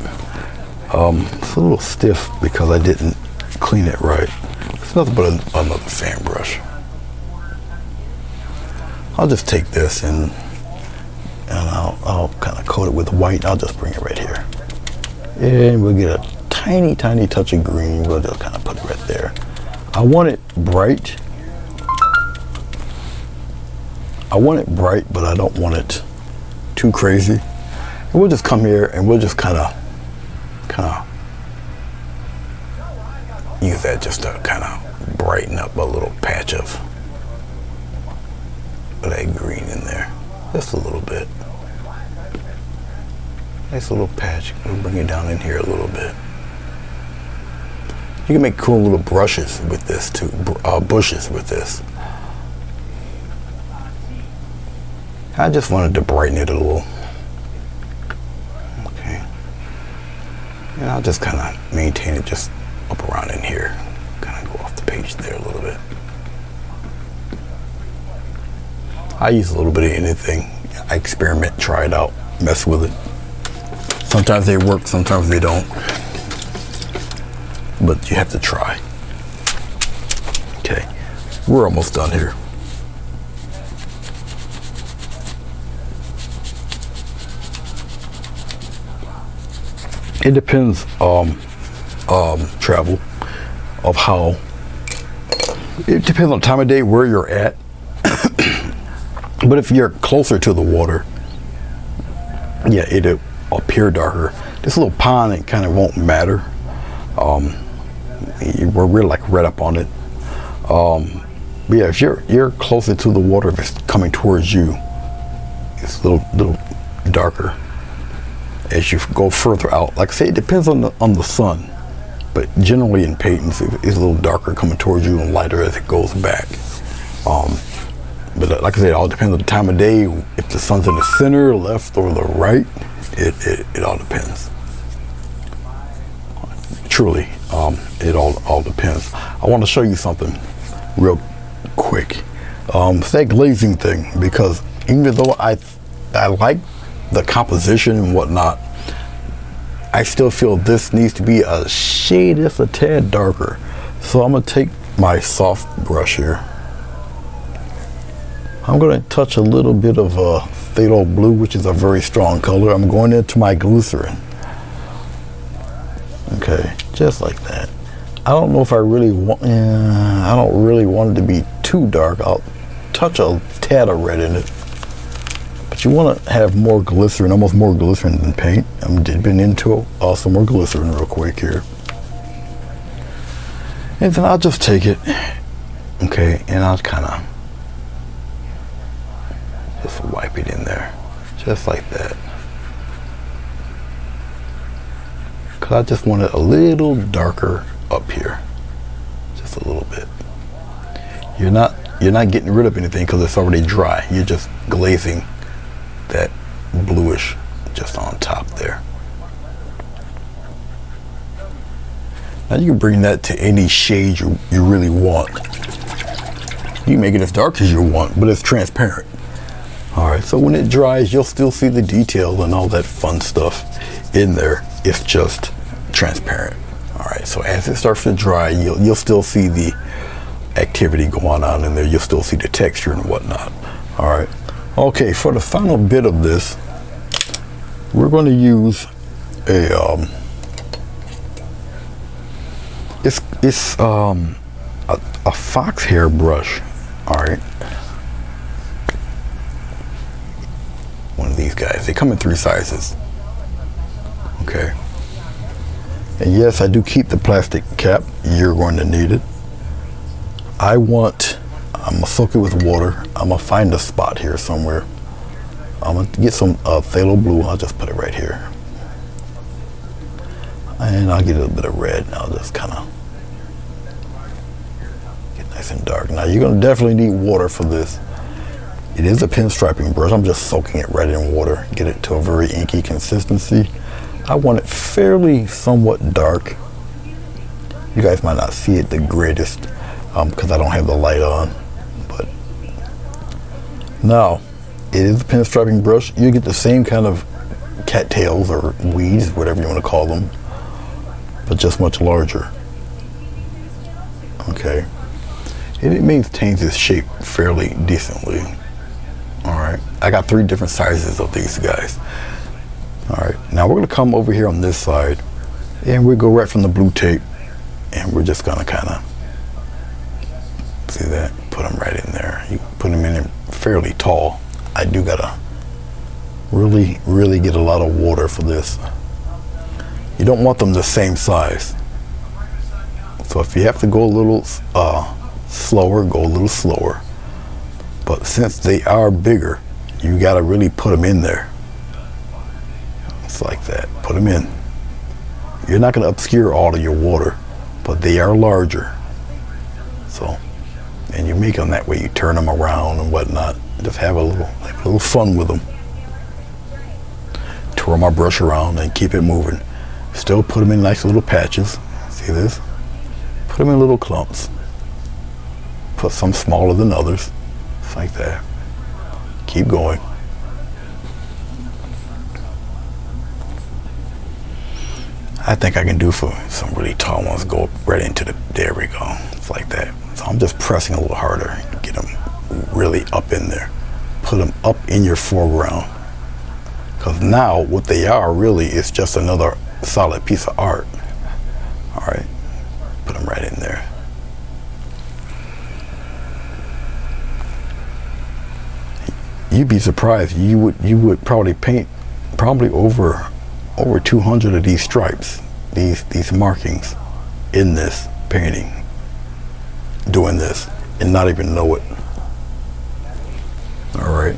It's a little stiff because I didn't clean it right. It's nothing but another fan brush. I'll just take this and I'll kind of coat it with white. I'll just bring it right here. And we'll get a tiny touch of green. We'll just kind of put it right there. I want it bright. But I don't want it too crazy. And we'll just come here and we'll just kind of use that just to kind of brighten up a little patch of that green in there. Just a little bit. Nice little patch. We'll bring it down in here a little bit. You can make cool little brushes with this too, bushes with this. I just wanted to brighten it a little. And I'll just kind of maintain it just up around in here. Kind of go off the page there a little bit. I use a little bit of anything. I experiment, try it out, mess with it. Sometimes they work, sometimes they don't. But you have to try. Okay, we're almost done here. It depends travel of how, it depends on the time of day, where you're at. But if you're closer to the water, yeah, it'll appear darker. This little pond, it kind of won't matter. We're like right up on it. But yeah, if you're closer to the water, if it's coming towards you, it's a little darker. As you go further out, like I say, it depends on the sun, but generally in paintings, it's a little darker coming towards you and lighter as it goes back. But like I said, it all depends on the time of day. If the sun's in the center, left, or the right, it all depends. Truly, it all depends. I want to show you something real quick. It's that glazing thing, because even though I like the composition and whatnot, I still feel this needs to be a shade just a tad darker. So I'm gonna take my soft brush here. I'm gonna touch a little bit of phthalo blue, which is a very strong color. I'm going into my glycerin. Okay, just like that. I don't know if I really want, I don't really want it to be too dark. I'll touch a tad of red in it. But you want to have more glycerin, almost more glycerin than paint. I'm dipping into some more glycerin real quick here. And then I'll just take it, okay, and I'll kind of just wipe it in there, just like that. Because I just want it a little darker up here, just a little bit. You're not getting rid of anything because it's already dry. You're just glazing that bluish just on top there. Now you can bring that to any shade you really want. You can make it as dark as you want, but it's transparent. All right, so when it dries, you'll still see the detail and all that fun stuff in there. It's just transparent. All right, so as it starts to dry, you'll still see the activity going on in there. You'll still see the texture and whatnot. All right. Okay, for the final bit of this, we're going to use a a fox hair brush. All right, one of these guys. They come in 3 sizes. Okay, and yes, I do keep the plastic cap. You're going to need it. I'm gonna soak it with water. I'm gonna find a spot here somewhere. I'm gonna get some phthalo blue. I'll just put it right here. And I'll get a little bit of red. And I'll just kind of get nice and dark. Now you're gonna definitely need water for this. It is a pinstriping brush. I'm just soaking it right in water. Get it to a very inky consistency. I want it fairly somewhat dark. You guys might not see it the greatest because I don't have the light on. But now, it is a pinstriping brush. You get the same kind of cattails or weeds, whatever you want to call them, but just much larger. Okay, and it maintains its shape fairly decently. All right, I got 3 different sizes of these guys. All right, now we're gonna come over here on this side, and we'll go right from the blue tape, and we're just gonna kind of see that, put them right in there. You put them in fairly tall. I do gotta really get a lot of water for this. You don't want them the same size. So if you have to go a little slower, go a little slower. But since they are bigger, you gotta really put them in there. It's like that, put them in. You're not gonna obscure all of your water, but they are larger. So, and you make them that way, you turn them around and whatnot. Just have a little fun with them. Twirl my brush around and keep it moving. Still put them in nice little patches. See this? Put them in little clumps. Put some smaller than others. Just like that. Keep going. I think I can do for some really tall ones, go right into the, there we go. It's like that. So I'm just pressing a little harder, get them really up in there. Put them up in your foreground. Because now what they are really is just another solid piece of art. All right, put them right in there. You'd be surprised. You would probably paint over 200 of these stripes, these markings in this painting, doing this and not even know it. All right.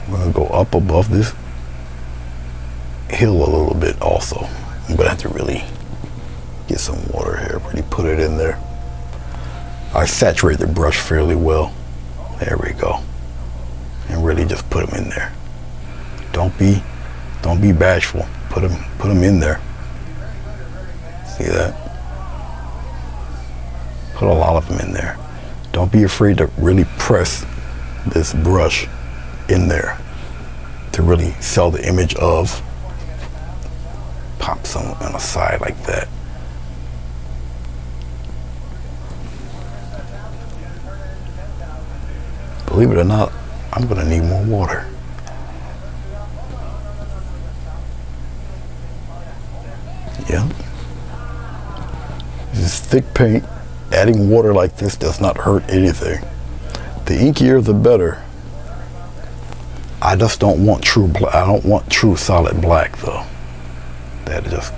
I'm gonna go up above this hill a little bit also. I'm gonna have to really get some water here, really put it in there. I saturate the brush fairly well. There we go. And really just put them in there. Don't be bashful. Put them in there. See that? Put a lot of them in there. Don't be afraid to really press this brush in there to really sell the image of. Pop some on the side like that. Believe it or not, I'm gonna need more water. Yeah. This is thick paint. Adding water like this does not hurt anything. The inkier the better. I just don't want true black. I don't want true solid black though. That is just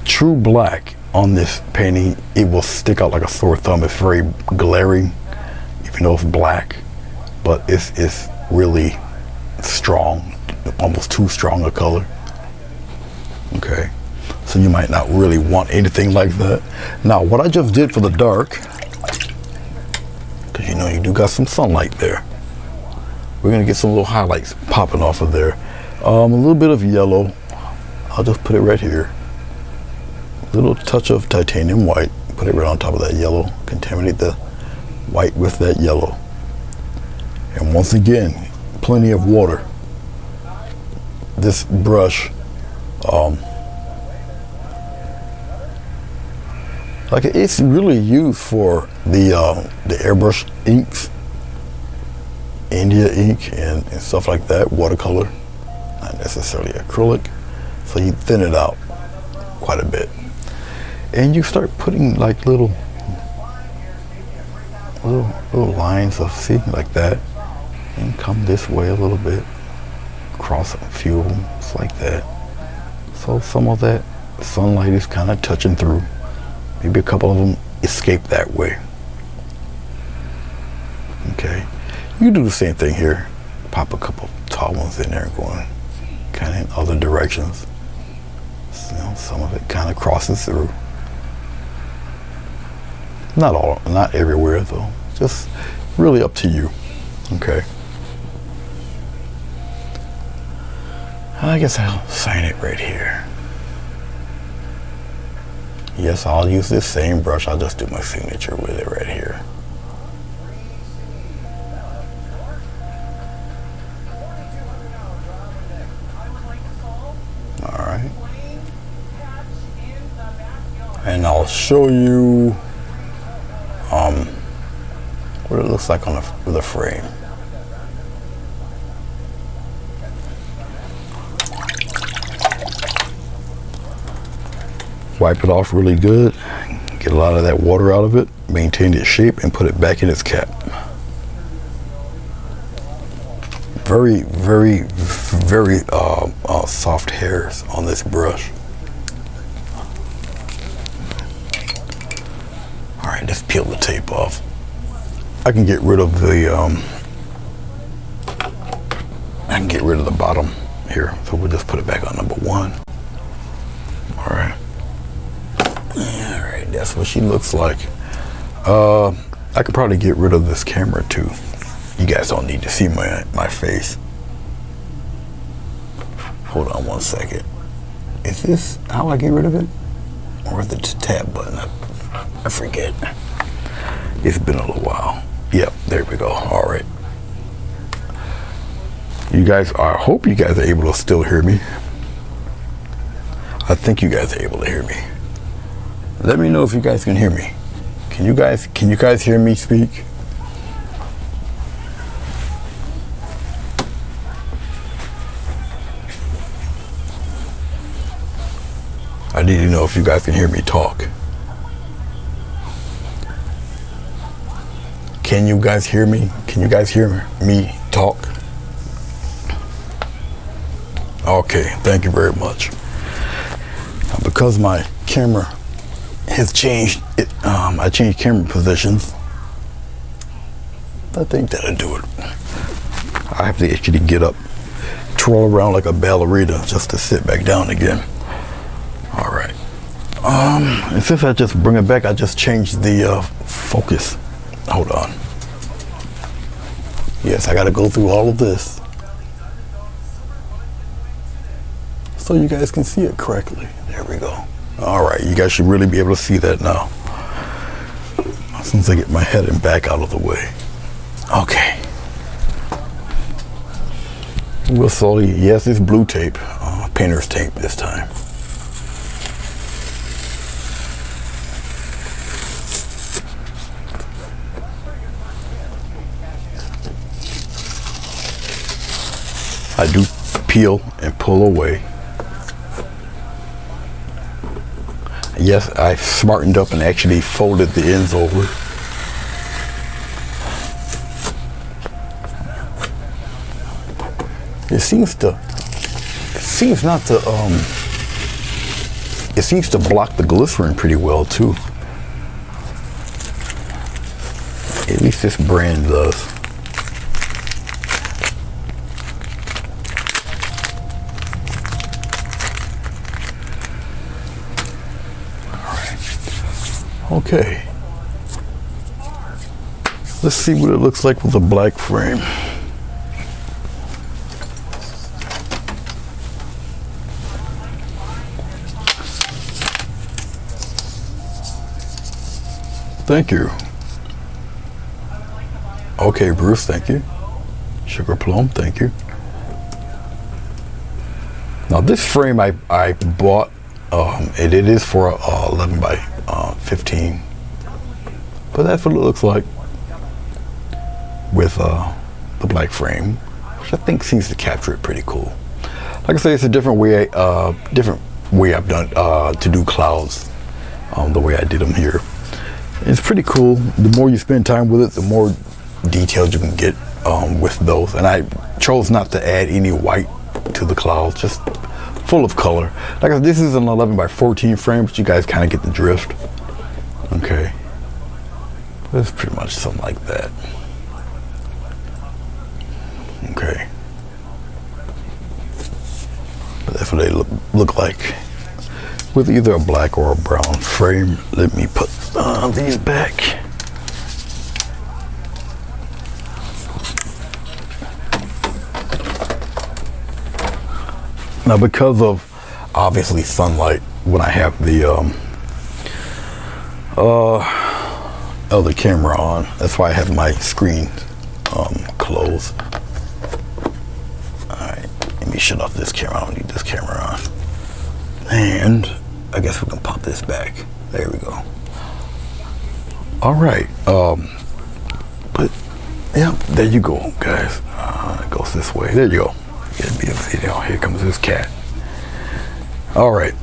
true black on this painting. It will stick out like a sore thumb. It's very glaring, even though it's black, but it's really strong, almost too strong a color. Okay, so you might not really want anything like that. Now, what I just did for the dark, because you know you do got some sunlight there. We're gonna get some little highlights popping off of there. A little bit of yellow. I'll just put it right here. A little touch of titanium white. Put it right on top of that yellow. Contaminate the white with that yellow. And once again, plenty of water. This brush, like it's really used for the airbrush inks, India ink and stuff like that, watercolor, not necessarily acrylic. So you thin it out quite a bit, and you start putting like little lines of, see, like that, and come this way a little bit, cross a few of them, just like that. So some of that sunlight is kind of touching through. Maybe a couple of them escape that way. Okay, you do the same thing here. Pop a couple tall ones in there, going kind of in other directions. You know, some of it kind of crosses through. Not everywhere though. Just really up to you. Okay. I guess I'll sign it right here. Yes, I'll use this same brush. I'll just do my signature with it right here. All right. And I'll show you what it looks like on the frame. Wipe it off really good, get a lot of that water out of it, maintain its shape, and put it back in its cap. Very, very, very soft hairs on this brush. All right, let's peel the tape off. I can get rid of the bottom here, so we'll just put it back on number 1. All right. Alright, that's what she looks like. I could probably get rid of this camera too. You guys don't need to see my face. Hold on one second. Is this how I get rid of it? Or is it the tab button? I forget. It's been a little while. Yep, there we go. All right. You guys I hope you guys are able to still hear me. I think you guys are able to hear me. Let me know if you guys can hear me. Can you guys hear me speak? I need to know if you guys can hear me talk. Can you guys hear me? Can you guys hear me talk? Okay, thank you very much. Now, because my camera has changed, I changed camera positions. I think that'll do it. I have to actually get up, twirl around like a ballerina just to sit back down again. All right. And since I just bring it back, I just changed the focus. Hold on. Yes, I got to go through all of this so you guys can see it correctly. There we go. All right, you guys should really be able to see that now. As soon as I get my head and back out of the way. Okay. We'll slowly, yes, it's blue tape, painter's tape this time. I do peel and pull away. Yes, I smartened up and actually folded the ends over. It seems to block the glycerin pretty well too. At least this brand does. Okay, let's see what it looks like with a black frame. Thank you. Okay, Bruce, thank you. Sugar Plum, thank you. Now this frame I bought, it is for 11 by 15, but that's what it looks like with the black frame, which I think seems to capture it pretty cool. Like I say, it's a different way I've done to do clouds, the way I did them here. It's pretty cool. The more you spend time with it, the more detailed you can get with those. And I chose not to add any white to the clouds, just full of color. Like I said, this is an 11 by 14 frame, but you guys kind of get the drift. Okay, but it's pretty much something like that. Okay, but that's what they look like with either a black or a brown frame. Let me put these back. Now, because of obviously sunlight, when I have the other camera on, that's why I have my screen closed. All right, let me shut off this camera. I don't need this camera on. And I guess we can pop this back. There we go. All right, but yeah, there you go, guys. It goes this way. There you go. Get a video. Here comes this cat. All right.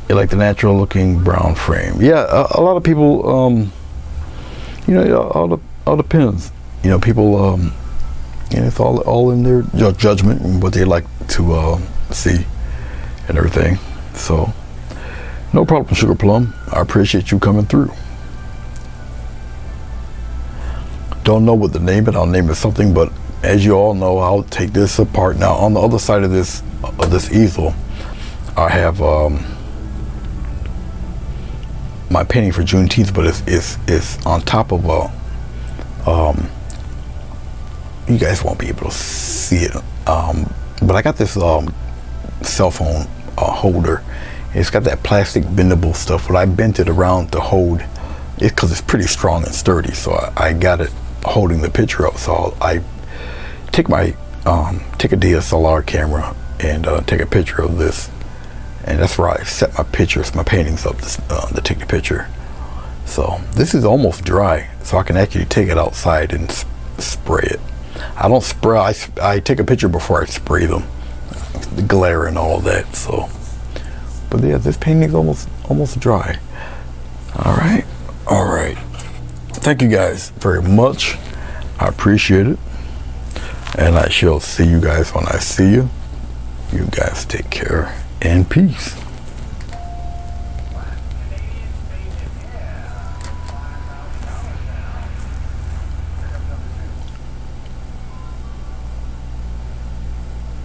You like the natural looking brown frame? Yeah, a lot of people, you know, all depends. You know, people, and it's all in their judgment and what they like to see and everything. So, no problem, Sugar Plum. I appreciate you coming through. Don't know what to name it. I'll name it something, but as you all know, I'll take this apart. Now, on the other side of this easel, I have my painting for Juneteenth, but it's on top of a. You guys won't be able to see it, But I got this cell phone holder. It's got that plastic bendable stuff, but I bent it around to hold it because it's pretty strong and sturdy. So I got it holding the picture up. So I take my take a DSLR camera and take a picture of this, and that's where I set my pictures, my paintings up to take the picture. So this is almost dry, so I can actually take it outside and spray it. I don't spray. I take a picture before I spray them, the glare and all that. So, but yeah, this painting is almost dry. All right. Thank you guys very much. I appreciate it, and I shall see you guys when I see you. You guys take care and peace.